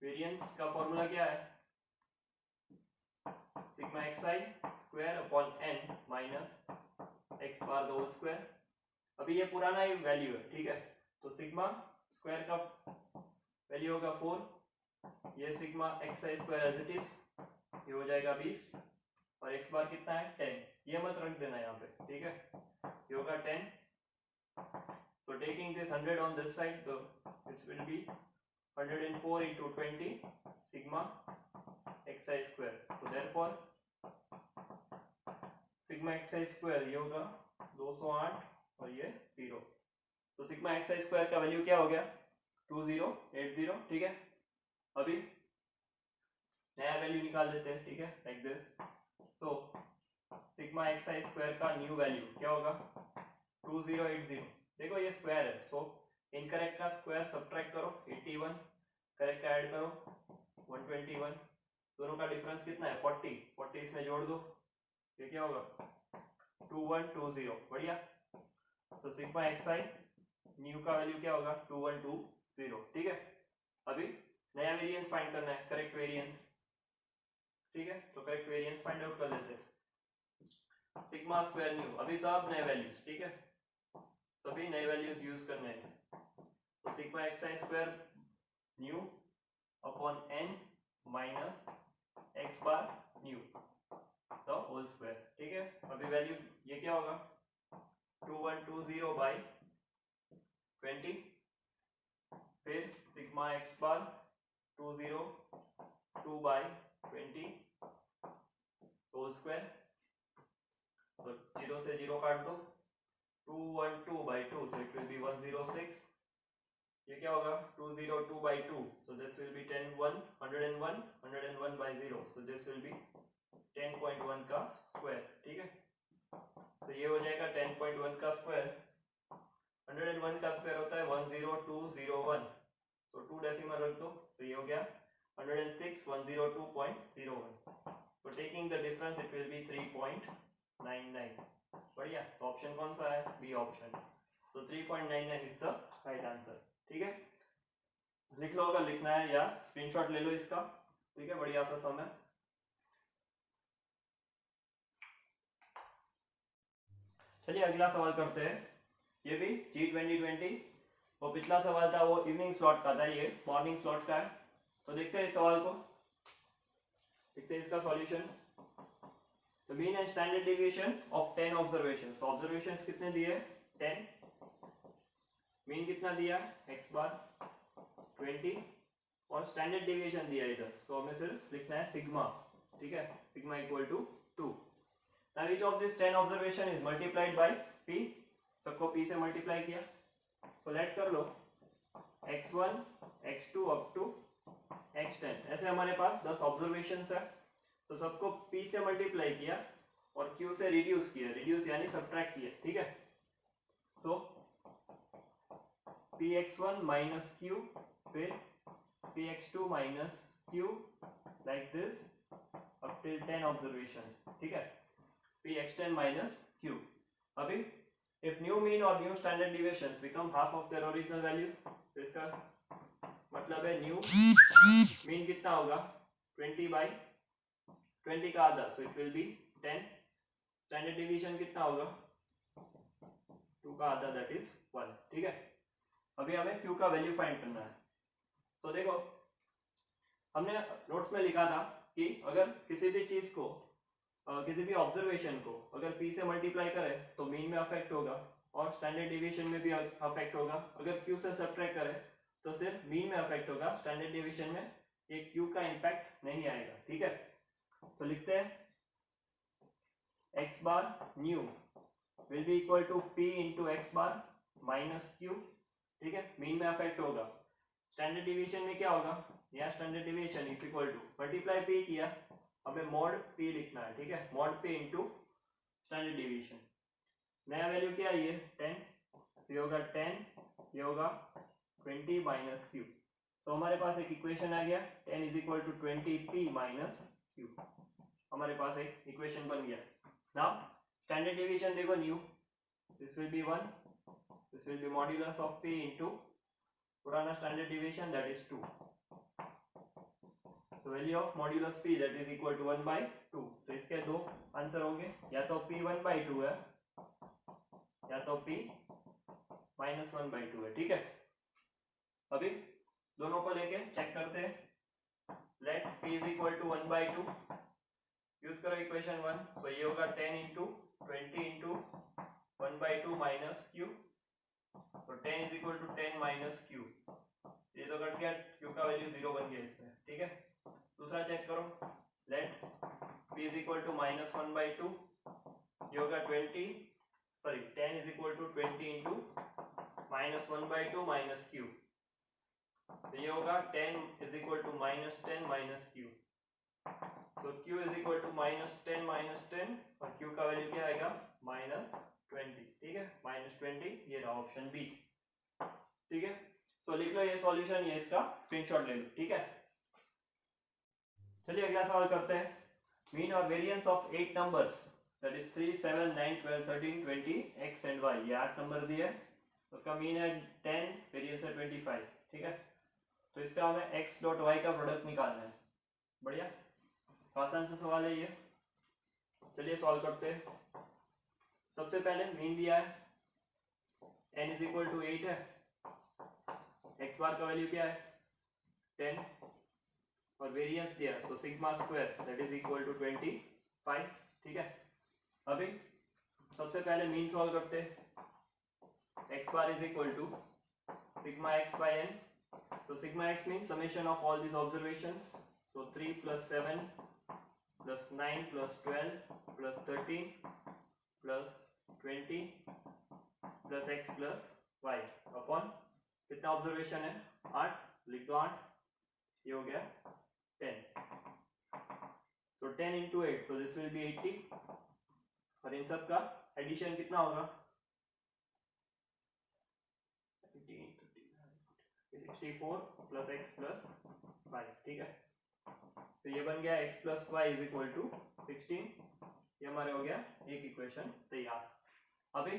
वेरिएंस का फॉर्मूला क्या है sigma x I square upon n minus x bar the whole square. अभी ये पुराना ही वैल्यू है। ठीक है, तो सिग्मा स्क्वायर का वैल्यू होगा 4, ये sigma x I square as it is, ये हो जाएगा 20, और एक्स बार कितना है 10, ये मत रख देना यहाँ पे। ठीक है, ये होगा 10। So taking this 100 on this side, so this will be 104 into 20 sigma xi square. So therefore sigma xi square ये होगा 208 और ये 0। तो sigma xi square का वैल्यू क्या हो गया 2080। ठीक है, अभी नया वैल्यू निकाल देते हैं। ठीक है, like this. So sigma xi square का न्यू वैल्यू क्या होगा 2080। देखो ये स्क्वायर है, सो इनकरेक्ट का स्क्वायर सब्ट्रैक्ट करो 81, करेक्ट का ऐड करो 121, दोनों का डिफरेंस कितना है 40 इसमें जोड़ दो, ये क्या होगा 2120। बढ़िया, so sigma x I knew का वैल्यू क्या होगा 2120। ठीक है, अभी नया वेरिएंस फाइंड करना है, करेक्ट वेरिएंस। ठीक है, तो करेक्ट वेरिएंस फाइंड आउट कर लेते हैं। सिग्मा स्क्वायर न्यू, अभी सब नए वैल्यूज। ठीक है, सभी नए वैल्यूज यूज करने हैं। तो sigma x I square new upon n minus x bar new the whole square. ठीक है, अभी वैल्यू ये क्या होगा 2120 बाई 20, फिर sigma x bar 202 by 20 whole square. तो 0 से 0 काट दो, 212 by 2, so it will be 106। ये क्या होगा 202 by 2, so this will be 101 by 0, so this will be 10.1 का स्क्वायर। ठीक है, तो ये हो जाएगा 10.1 का स्क्वायर। 101 का स्क्वायर होता है 10201, so 2 डेसिमल रख दो, तो ये हो गया 106,102.01। so taking the difference it will be 3.99। बढ़िया, तो ऑप्शन कौन सा है बी ऑप्शन। तो 3.99 इज द राइट आंसर। ठीक है, लिख लो अगर लिखना है या स्क्रीनशॉट ले लो इसका। ठीक है, बढ़िया सा सम है। चलिए अगला सवाल करते हैं। ये भी G2020, वो पिछला सवाल था वो इवनिंग स्लॉट का था, ये मॉर्निंग स्लॉट का है। तो देखते हैं इस सवाल को, देखते हैं इसका सॉल्यूशन। तो mean and standard deviation of 10 observations, observations कितने दिए 10, मीन कितना दिया x बार 20 और स्टैंडर्ड डेविएशन दिया इधर। तो हमें सिर्फ लिखना है सिग्मा। ठीक है, sigma equal to 2। Now each of this 10 observation is multiplied by p, सबको p से मल्टीप्लाई किया। तो लेट कर लो x1 x2 up to x10, ऐसे हमारे पास 10 ऑब्जर्वेशंस है। तो सबको p से मल्टीप्लाई किया और q से रिड्यूस किया, रिड्यूस यानी सब्ट्रैक्ट किया। ठीक है, सो px1 माइनस q, फिर px2 minus q, like this up till 10 observations. ठीक है, px10 माइनस q। अभी इफ न्यू मीन और new standard deviations become half of their original values, तो इसका मतलब है न्यू मीन कितना होगा 20 बाई 20 का आधा, so it will B 10। Standard division कितना होगा 2 का आधा, दैट इज 1। ठीक है, अभी हमें q का वैल्यू फाइंड करना है। तो देखो हमने नोट्स में लिखा था कि अगर किसी भी चीज को किसी भी ऑब्जर्वेशन को अगर p से मल्टीप्लाई करें तो मीन में अफेक्ट होगा और स्टैंडर्ड डिविएशन में भी अफेक्ट होगा। अगर q से सब्ट्रैक्ट करें तो सिर्फ मीन में अफेक्ट होगा, स्टैंडर्ड डिविएशन में ये q का इम्पैक्ट नहीं आएगा। ठीक है, तो लिखते हैं x bar new will be equal to p into x bar minus q. ठीक है, मीन में अफेक्ट होगा। स्टैंडर्ड डिविएशन में क्या होगा, यहाँ standard deviation is equal to multiply p किया, हमें मॉड p लिखना है। ठीक है, mod p into standard deviation. नया वैल्यू क्या है, ये 10, ये होगा 10, ये होगा 20 माइनस क्यू। तो हमारे पास एक इक्वेशन आ गया 10 is equal to 20p minus q. हमारे पास एक इक्वेशन बन गया। नाउ स्टैंडर्ड डिविएशन देखो new, this will be 1, this will be modulus of p into पुराना स्टैंडर्ड डिविएशन दैट इज 2। तो value of modulus p that is equal to 1/2। तो इसके दो आंसर होंगे, या तो p 1/2 है या तो p माइनस 1/2 है। ठीक है, अभी दोनों को लेके चेक करते हैं। Let p is equal to 1/2, use करो इक्वेशन 1। तो ये होगा 10 इंटू 20 इंटू 1/2 माइनस क्यू। तो 10 is equal to 10 minus q, ये तो कट गया, क्यू का वैल्यू 0 बन गया इसमें। ठीक है, दूसरा चेक करो, let p is equal to minus 1/2, ये होगा 10 is equal to 20 into minus 1/2 minus q. तो ये होगा 10 is equal to minus 10 minus q. So q is equal to minus 10 minus 10 और q का वैल्यू क्या आएगा, माइनस 20। ठीक है, माइनस 20, ये रहा ऑप्शन बी। ठीक है, सो लिख लो ये सॉल्यूशन, ये इसका स्क्रीनशॉट ले लो। ठीक है, चलिए अगला सवाल करते हैं। मीन और variance of 8 numbers that is 3, 7, 9, 12, 13, 20 x and y, ये 8 नंबर दिए, उसका मीन है 10, वेरिएंस है 25। ठीक है, तो इसका हमें x डॉट y का प्रोडक्ट निकालना है। बढ़िया, आसान सा सवाल है ये, चलिए सॉल्व करते हैं। सबसे पहले मीन दिया है n इज इक्वल टू 8 है, x बार का वैल्यू क्या है 10 और वेरिएंस दिया है, तो sigma square that is equal to 25। ठीक है, अभी सबसे पहले मीन सॉल्व करते हैं। x bar is equal to sigma x by n। तो sigma x mean summation of all this observations, so 3 plus 7 plus 9 plus 12 plus 13 plus 20 plus x plus y upon कितना ऑब्जर्वेशन है 8, लिख दो 8, ये हो गया 10। so 10 into 8, so this will be 80 और इन सब का एडिशन कितना होगा 64 plus x plus y। ठीक है, तो ये बन गया x plus y is equal to 16। ये हमारे हो गया एक इक्वेशन तैयार। अभी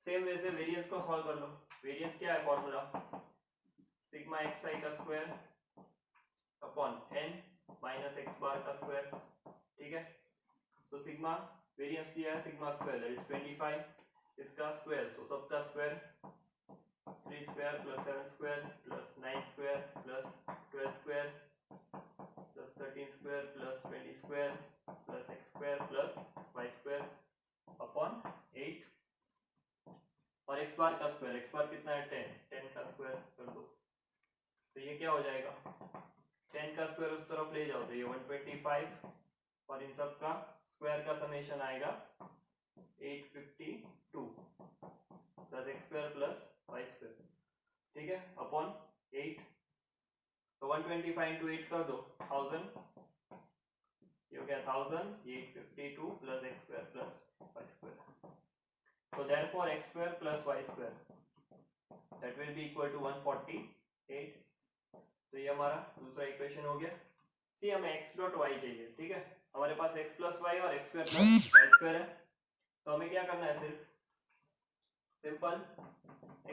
सेम वे से वेरिएंस को सॉल्व कर लो। वेरिएंस क्या है फॉर्मूला, सिग्मा एक्स आई का square upon n minus x bar का स्क्वायर। ठीक है, सो सिग्मा वेरिएंस दिया है सिग्मा स्क्वायर दैट इज 25, इसका स्क्वायर सो सबका square 3 square plus 7 square plus 9 square plus 12 square plus 13 square plus 20 square plus x square plus y square upon 8 और एक्स बार का स्क्वायर, एक्स बार कितना है 10 का स्क्वायर कर दो, तो ये क्या हो जाएगा 10 का स्क्वायर उस तरफ ले जाओ तो ये 125 और इन सब का स्क्वायर का समेशन आएगा 852 plus x square plus y square. ठीक है, अपॉन 8, तो 125 इंटू 8 कर दो 1000, ये हो गया 1000, ये 852 plus x square plus y square. So therefore x square plus y square that will be equal to 148। तो ये हमारा दूसरा इक्वेशन हो गया। सी हमें x डॉट y चाहिए। ठीक है, हमारे पास x प्लस वाई और x square plus y square है, तो हमें क्या करना है सिर्फ सिंपल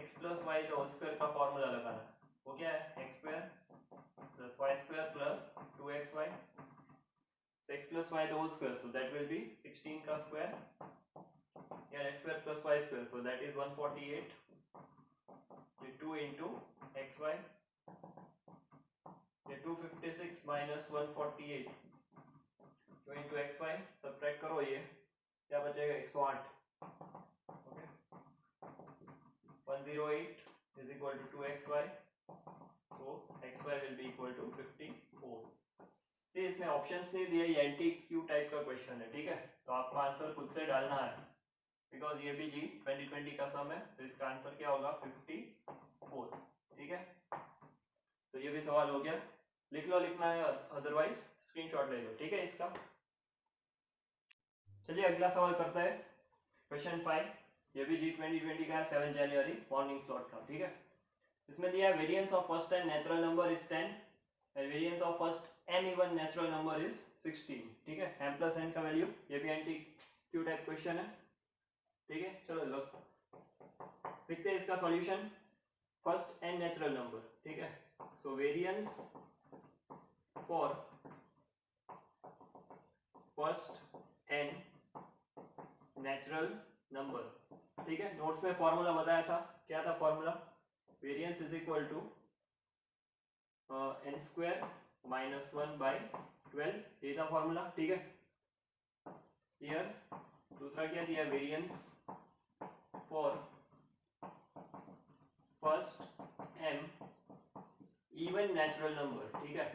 x प्लस वाई का होल स्क्वायर का फॉर्मूला लगाना है। वो क्या है x square plus y square plus 2xy, so x plus y the whole square, so that will be 16 का स्क्वायर या x square plus y square, so that is 148, ये 2 into xy, ये 256 156 माइनस 148 तो इंटू एक्स वाई सब्ट्रैक्ट करो, ये क्या बचेगा 108. Okay 108 is equal to 2xy, so xy will be equal to 54. See इसमें ऑप्शंस नहीं दिए, ये एंटी-क्यू टाइप का क्वेश्चन है, ठीक है, तो आपका आंसर खुद से डालना है बिकॉज ये भी जी 2020 का सम है, तो इसका आंसर क्या होगा 54. ठीक है, तो ये भी सवाल हो गया, लिख लो, लिखना है अदरवाइज स्क्रीनशॉट ले लो, ठीक है इसका. चलिए अगला सवाल करते हैं, क्वेश्चन 5. ये भी जी 2020 का है, 7 जनवरी मॉर्निंग स्लॉट का, ठीक है. इसमें दिया variance of first and natural number is 10 and variance of first n even natural number is 16. ठीक है, m प्लस n का वैल्यू, ये भी एंटी क्यू टाइप क्वेश्चन है, ठीक है. चलो लो लिखते हैं इसका solution. First N natural number, ठीक है, so variance for first N natural number, ठीक है. नोट्स में फॉर्मूला बताया था, क्या था formula, variance is equal to n square minus 1/12, ये था फॉर्मूला, ठीक है. हियर दूसरा क्या दिया, variance for first m even natural number, ठीक है.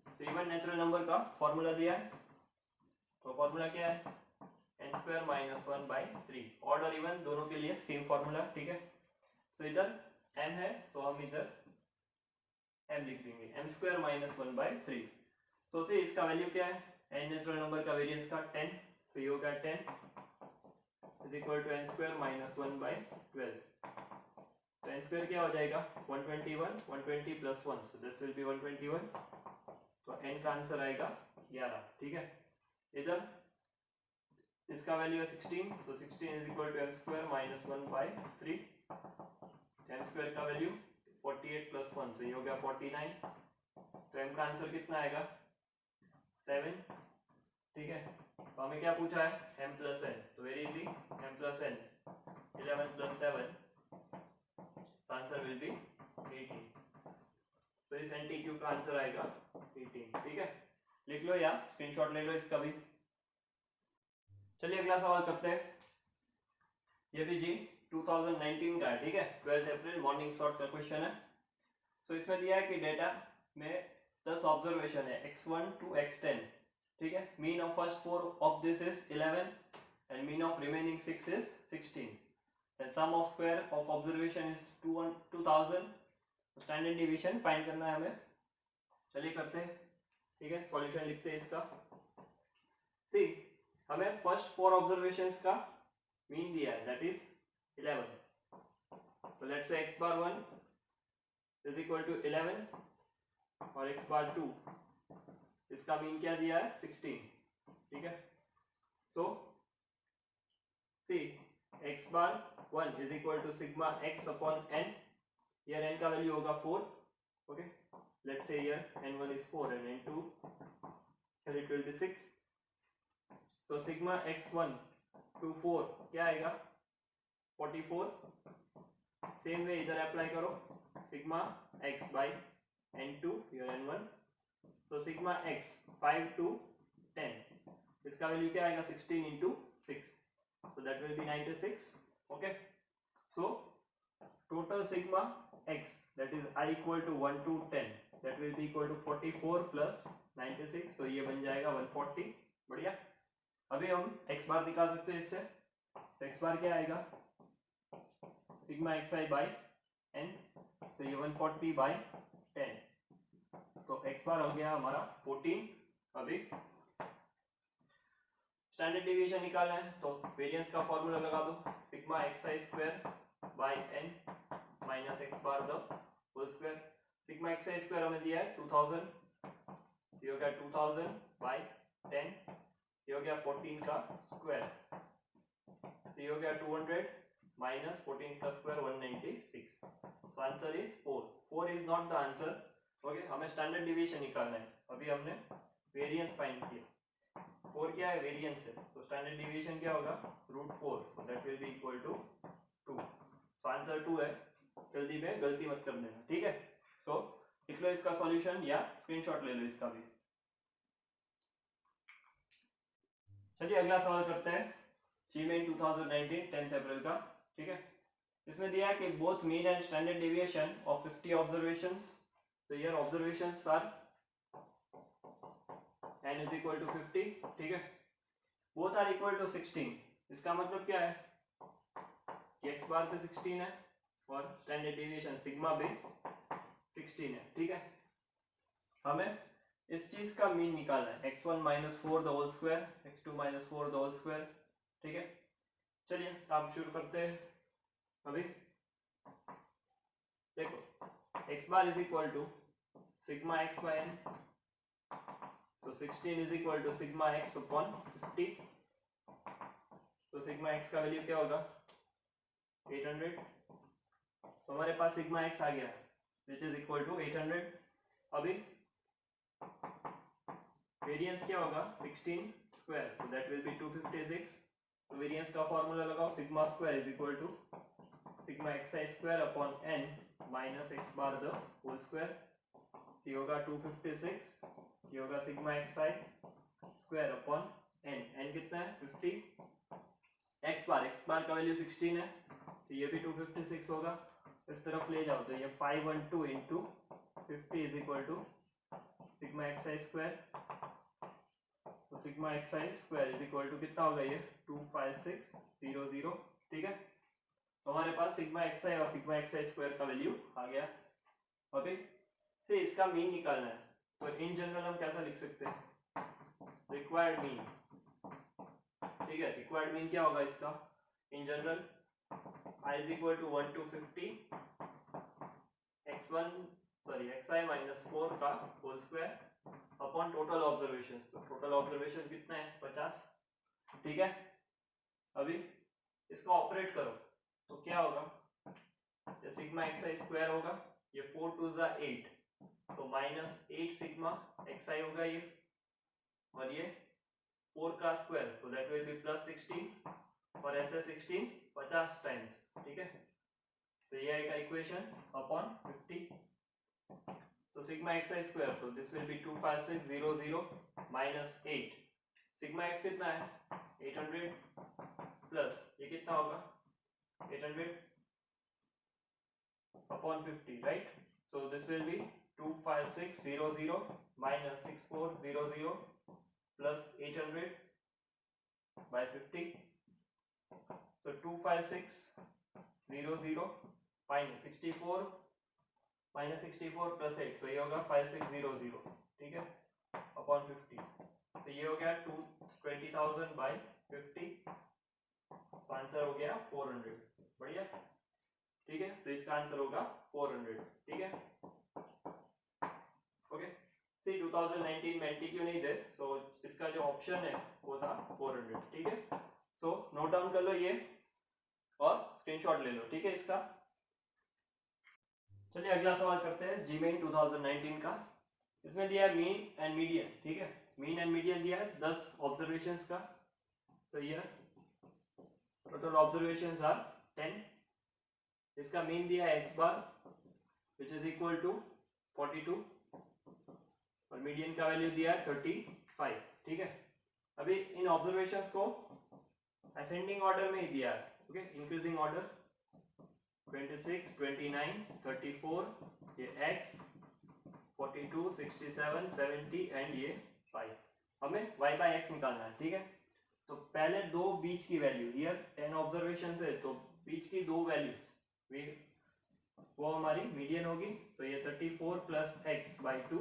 तो इवन नेचुरल नंबर का फॉर्मूला दिया है, तो फॉर्मूला क्या है n स्क्वायर माइनस 1/3. ऑड और इवन दोनों के लिए सेम फॉर्मूला, ठीक है. तो इधर m है, तो हम इधर m लिख देंगे, m स्क्वायर माइनस 1/3. तो से इसका वैल्यू क्या है, n नेचुरल नंबर का वेरिएंस का 10, तो ये होगा 10 is equal to n square minus 1/12. तो n स्क्वायर क्या हो जाएगा 121, 120 plus 1, so this will be 121. तो n का आंसर आएगा 11, ठीक है. इधर इसका वैल्यू है 16, so 16 is equal to m square minus 1/3. m square का वैल्यू 48 प्लस 1, सो ये हो गया 49. तो m का आंसर कितना आएगा 7, ठीक है. तो हमें क्या पूछा है m प्लस n, तो very easy, m plus n 11 plus 7, answer will B 18. तो इस एंटी-क्यू का आंसर आएगा 18, ठीक है. लिख लो या स्क्रीनशॉट ले लो इसका भी. चलिए अगला सवाल करते हैं, ये भी जी 2019 का है, ठीक है, 12 अप्रैल मॉर्निंग स्लॉट का क्वेश्चन है. तो इसमें दिया है कि डेटा में 10 ऑब्जर्वेशन है x1 to x10, ठीक है. Mean of first 4 of this is 11 and mean of remaining 6 is 16 and sum of square of observation is 2000. Standard division find करना है हमें. चलिए करते हैं, ठीक है. सॉल्यूशन लिखते हैं इसका. सी हमें फर्स्ट 4 ऑब्जर्वेशंस का मीन दिया है, दैट इज 11. तो let's say x bar 1 is equal to 11 और x बार 2, इसका मीन क्या दिया है 16, ठीक है. So see x bar 1 is equal to sigma x upon n. Here n का वैल्यू होगा 4, okay. Let's say here n1 is 4 and n2 here it will be 6. तो सिग्मा x1 to 4 क्या आएगा 44. सेम वे इधर अप्लाई करो, sigma x by n2 here n1, so sigma x 5 to 10, इसका वैल्यू क्या आएगा 16 into 6, so that will be 96, okay. So total sigma x that is I equal to 1 to 10 that will be equal to 44 plus 96, तो ये बन जाएगा 140. बढ़िया. अभी हम x बार निकाल सकते हैं इससे, तो x बार क्या आएगा सिग्मा xi by n, तो ये 140 by 10, तो x बार हो गया हमारा 14. अभी स्टैंडर्ड डिवीजन निकालना है, तो वेरिएंस का फॉर्मूला लगा दो, sigma xi square by n minus x bar the whole square. Sigma xi square हमें दिया है 2000, ये हो गया 2000 by 10, ये हो गया 14 का स्क्वायर, तो ये हो गया 200 माइनस 14 का square 196. So answer is 4. 4 is not the answer, okay. हमें स्टैंडर्ड डिवीजन निकालना है, अभी हमने वेरिएंस फाइंड किया. 4 क्या है वेरिएंस है, सो स्टैंडर्ड डिवीजन क्या होगा √4, so that will be equal to 2. So answer 2 है. जल्दी में गलती मत कर देना, ठीक है. सो लिख लो इसका सॉल्यूशन या स्क्रीनशॉट ले लो इसका भी। चलिए अगला सवाल करते हैं, जीमेन 2019 10 अप्रैल का। ठीक है, इसमें दिया है कि both mean and standard deviation of 50 observations, तो here observations are n is equal to 50। ठीक है, बोथ आर इक्वल टू 16। इसका मतलब क्या है कि x बार पे 16 है और स्टैंडर्ड डेविएशन सिग्मा भी 16 है। ठीक है, हमें इस चीज का मीन निकालना है, x1 minus 4 the whole square, x2 minus 4 the whole square. ठीक है, चलिए आप शुरू करते हैं। अभी देखो x bar is equal to sigma x by n, तो 16 is equal to sigma x upon 50। तो सिग्मा x का वैल्यू क्या होगा 800। तो हमारे पास सिग्मा x आ गया विच इज इक्वल टू 800। अभी वेरिएंस क्या होगा 16 square, so that will be 256। तो वेरिएंस का फॉर्मूला लगाओ, sigma square is equal to sigma xi square upon n minus x bar the whole square. ये होगा 256, ये होगा sigma xi square upon n, n कितना है 50। x बार का वैल्यू 16 है, तो ये भी 256 होगा। इस तरफ ले जाओ तो ये 512 into 50 is equal to sigma xi square. तो sigma xi square is equal to कितना होगा ये 25600। ठीक है, तो हमारे पास सिग्मा xi और सिग्मा xi स्क्वायर का वैल्यू आ गया। अभी से इसका मीन निकालना है, तो इन जनरल हम कैसा लिख सकते हैं रिक्वायर्ड मीन। ठीक है, रिक्वायर्ड मीन क्या होगा इसका in general, i is equal to 1 to 50 xi minus 4 का whole square upon total observation. तो टोटल ऑब्जर्वेशन कितना है 50। ठीक है, अभी इसको ऑपरेट करो तो क्या होगा, ये सिग्मा xi स्क्वायर होगा, ये 4 2 जा 8, सो माइनस 8 सिग्मा xi होगा ये, और ये 4 का square, so that will B plus 16 और ऐसे 16 50 टाइम्स। ठीक है, तो ये आएगा equation upon 50। So sigma xi square, so this will be 25600 minus 8। Sigma x कितना है 800 प्लस ये कितना होगा 800 upon 50, right. So this will B 25600 minus 6400 plus 800 by 50। So 25600 minus 64 plus 8, so ये होगा 5600। ठीक है, अपॉन 50, तो ये हो गया 20,000 by 50, तो आंसर हो गया 400। बढ़िया, ठीक है, तो इसका आंसर होगा 400। ठीक है, ओके। सी 2019 में एंटीक्यू नहीं दे, सो इसका जो ऑप्शन है वो था 400। ठीक है, सो नोट डाउन कर लो ये और स्क्रीनशॉट ले लो। ठीक है इसका। चलिए अगला सवाल करते हैं, जीमेन 2019 का। इसमें दिया है मीन एंड मीडियन। ठीक है, मीन एंड मीडियन दिया है 10 ऑब्जर्वेशंस का। तो ये टोटल ऑब्जर्वेशंस आर 10। इसका मीन दिया है x bar which is equal to 42 और मीडियन का वैल्यू दिया है 35। ठीक है, अभी इन ऑब्जर्वेशंस को असेंडिंग ऑर्डर में ही दिया है। ओके, इंक्रीजिंग ऑर्डर 26, 29, 34, ये x, 42, 67, 70 एंड ये 5। हमें y बाय x निकालना है। ठीक है, तो पहले दो बीच की वैल्यू, हियर 10 ऑब्जर्वेशन है तो बीच की दो वैल्यूज वो हमारी मीडियन होगी। तो ये 34 प्लस x बाई 2,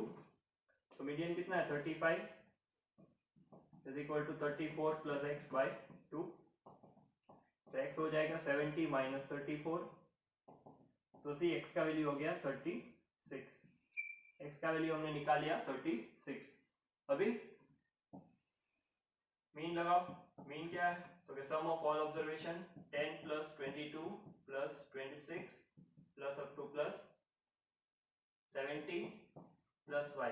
तो मीडियन कितना है 35 is equal to 34 plus x by 2, तो x हो जाएगा 70 माइनस 34। तो सी x का वैल्यू हो गया 36। x का वैल्यू हमने निकाल लिया 36। अभी मीन लगाओ, मीन क्या है, तो sum of all observation 10 plus 22 plus 26 plus up to plus 70 plus y,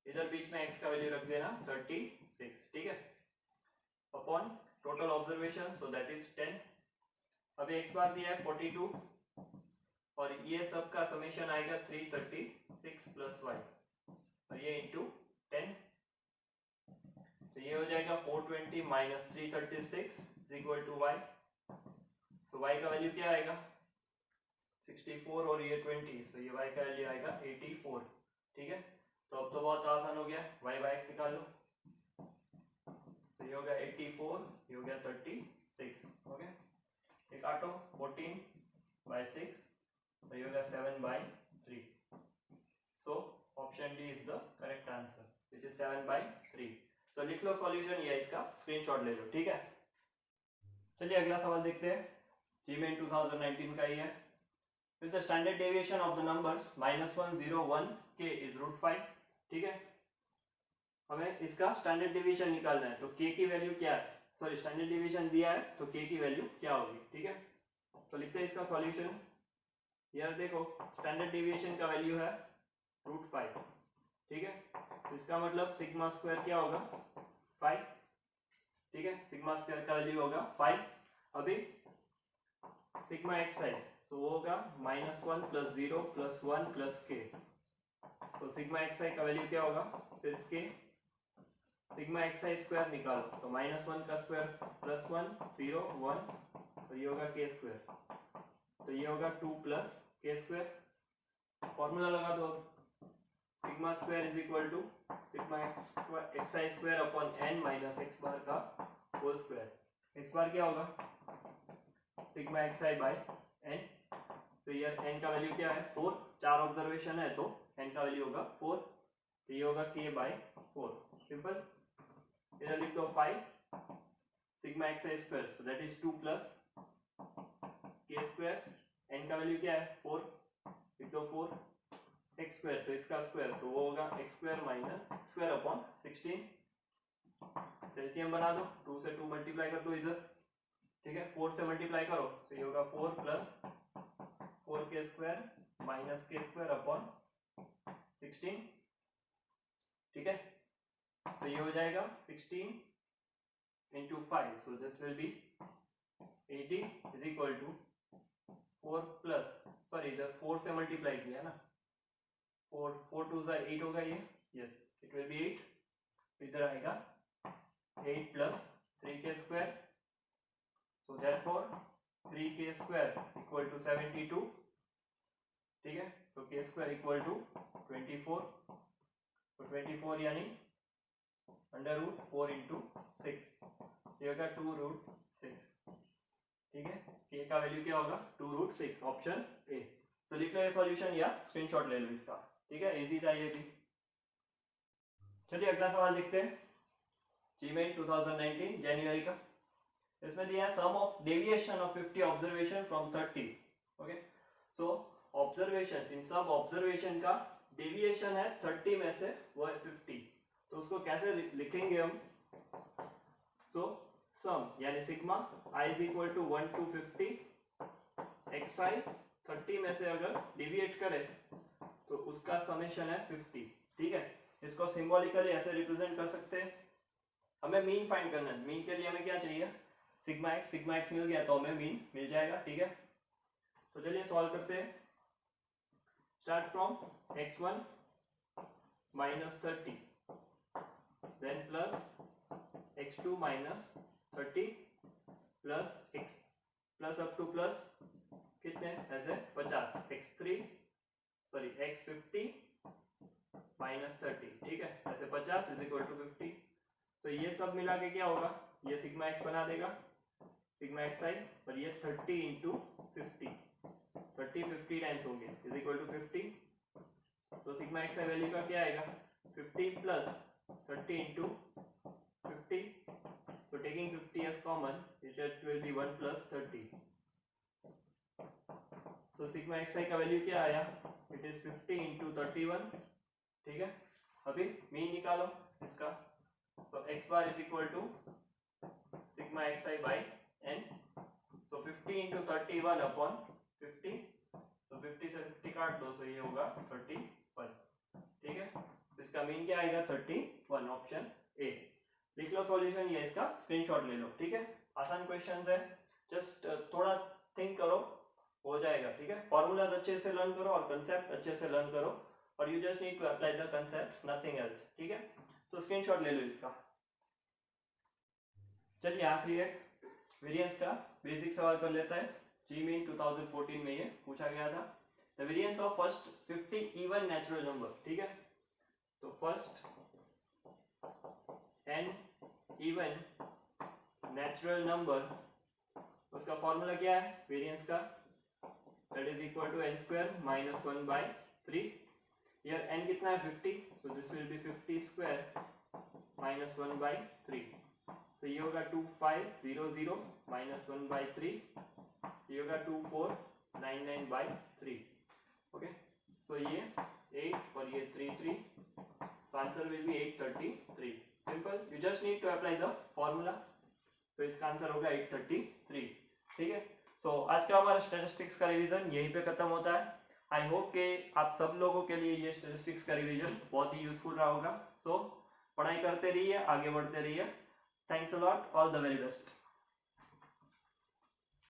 इधर बीच में x का वैल्यू रख देना 36। ठीक है, upon total observation, so that is 10। अभी x बार दिया है 42 और ये सब का समेशन आएगा 336 प्लस वाई और ये इंटू 10, तो ये हो जाएगा 420 minus 336 is equal to y. तो वाई का वैल्यू क्या आएगा 64 और ये 20, तो ये वाई का वैल्यू आएगा 84। ठीक है, तो अब तो बहुत आसान हो गया, वाई बाय एक्स निकाल लो। तो ये हो गया 84, ये हो गया 36। ओके, एक काटो 14/6, तो ये हो गया 7/3। So option D is the correct answer which is 7/3। तो लिख लो सॉल्यूशन या इसका स्क्रीनशॉट ले लो। ठीक है, चलिए अगला सवाल देखते हैं। जीमेन 2019 का ही है। With the standard deviation of the numbers -1, 0, 1 k is √5। ठीक है, हमें इसका स्टैंडर्ड डिवीजन निकालना है, तो k की वैल्यू क्या है, सॉरी स्टैंडर्ड डिवीजन दिया है तो k की वैल्यू क्या होगी। ठीक है, तो लिखते हैं इसका सॉल्यूशन। यार देखो स्टैंडर्ड डिवीजन का वैल्यू है √5। ठीक है, इसका मतलब सिग्मा स्क्वायर क्या होगा 5। ठीक है, सिग्मा स्क्वायर का वैल्यू होगा 5। अभी सिग्मा एक्स है तो वो होगा -1 + 0 + 1 + k। तो सिग्मा एक्स आई का वैल्यू क्या होगा सिर्फ k। सिग्मा एक्स आई स्क्वायर निकालो तो -1 का स्क्वायर +1 0 1, तो ये होगा k स्क्वायर, तो ये होगा 2 + k स्क्वायर। फॉर्मूला लगा दो, sigma square is equal to sigma x I square upon n minus x bar का होल स्क्वायर। एक्स बार क्या होगा sigma x I by n, तो ये n का वैल्यू क्या है 4, 4 ऑब्जर्वेशन है तो n का वैल्यू होगा 4, तो ये होगा k/4। सिंपल, इधर लिख दो 5 sigma x I square, so that is 2 + k square. n का वैल्यू क्या है 4, लिख दो 4 x स्क्वायर, तो इसका स्क्वायर तो वो होगा x square minus square upon 16। LCM बना दो, 2 से 2 मल्टीप्लाई कर दो इधर। ठीक है, 4 से मल्टीप्लाई करो तो ये होगा 4 + 4k square minus k square upon 16। ठीक है, तो ये हो जाएगा 16 × 5, so this will be 80 is equal to 4 plus, sorry इधर 4 से मल्टीप्लाई किया ना, 4 2 8 होगा ये, यस इट विल बी 8। इधर आएगा 8 + 3k square, so therefore 3k square equal to 72। ठीक है, तो k square equal to 24, तो 24 यानी √4 × 6, ये होगा 2√6। ठीक है, k का वैल्यू क्या होगा 2√6, ऑप्शन ए। तो लिख लो ये सॉल्यूशन या स्क्रीनशॉट ले लो इसका। ठीक है, इजी था ये भी। चलिए अगला सवाल देखते हैं। जीमेन 2019 जनवरी का, इसमें दिया है sum of deviation of 50 observation from 30। Okay, so observation इन सब ऑब्जर्वेशन का डेविएशन है 30 में से वो है 50, तो उसको कैसे लिखेंगे हम। सो सम यानी sigma I is equal to 1 to 50, X I 30 में से अगर डेविएट करे तो उसका समेशन है 50। ठीक है, इसको सिंबॉलिकली ऐसे रिप्रेजेंट कर सकते हैं। हमें मीन फाइंड करना है, मीन के लिए हमें क्या चाहिए सिग्मा एक्स मिल गया तो हमें मीन मिल जाएगा। ठीक है, तो चलिए सॉल्व करते हैं। Start from x1 -30, then plus x2 -30 plus x plus up to plus कितने ऐसे 50, x3 सॉरी x50 -30। ठीक है, ऐसे 50 इज इक्वल टू 50। तो ये सब मिला के क्या होगा, ये सिग्मा एक्स बना देगा सिग्मा एक्स आई, और ये 30 × 50, 30 50 टाइम्स हो गया इज इक्वल टू 50। तो सिग्मा एक्स आई वैल्यू का क्या आएगा 50 + 30 × 50, so taking 50 as common it will be 1 + 30। so sigma xi का वैल्यू क्या आया, it is 50 × 31। ठीक है, अभी मीन निकालो इसका, so x bar is equal to sigma xi by n, so 50 × 31 upon 50, so 50 से 50 काट दो, so ये होगा 31। ठीक है, तो इसका मीन क्या आएगा 31, ऑप्शन ए। लिख लो सॉल्यूशन, ये इसका स्क्रीनशॉट ले लो। ठीक है, आसान क्वेश्चंस है, जस्ट थोड़ा थिंक करो हो जाएगा, ठीक है। फॉर्मूलाज अच्छे से लर्न करो और कंसेप्ट अच्छे से लर्न करो, और you just need to apply the concept, nothing else, ठीक है। तो स्क्रीनशॉट ले लो इसका। चलिए आखिरी एक वेरिएंस का बेसिक सवाल कर लेता है। जी मीन 2014 में ये पूछा गया था। The variance of first 50 even natural number, ठीक है। तो first n even natural number, उसका फॉर्मूला क्या है वेरिएंस का, that is equal to n square minus 1/3। Here n कितना है 50, so this will be 50 square minus 1/3। तो ये होगा 2500 माइनस 1/3, ये होगा 2499/3। ओके, सो ये 8 और ये 3, so answer will be 833। Simple, you just need to apply the formula, तो इसका आंसर होगा 833, ठीक है। सो आज का हमारा स्टैटिस्टिक्स का रिवीजन यहीं पे खत्म होता है। आई होप कि आप सब लोगों के लिए ये स्टैटिस्टिक्स का रिवीजन बहुत ही यूजफुल रहा होगा। सो पढ़ाई करते रहिए, आगे बढ़ते रहिए। Thanks a lot, all the very best.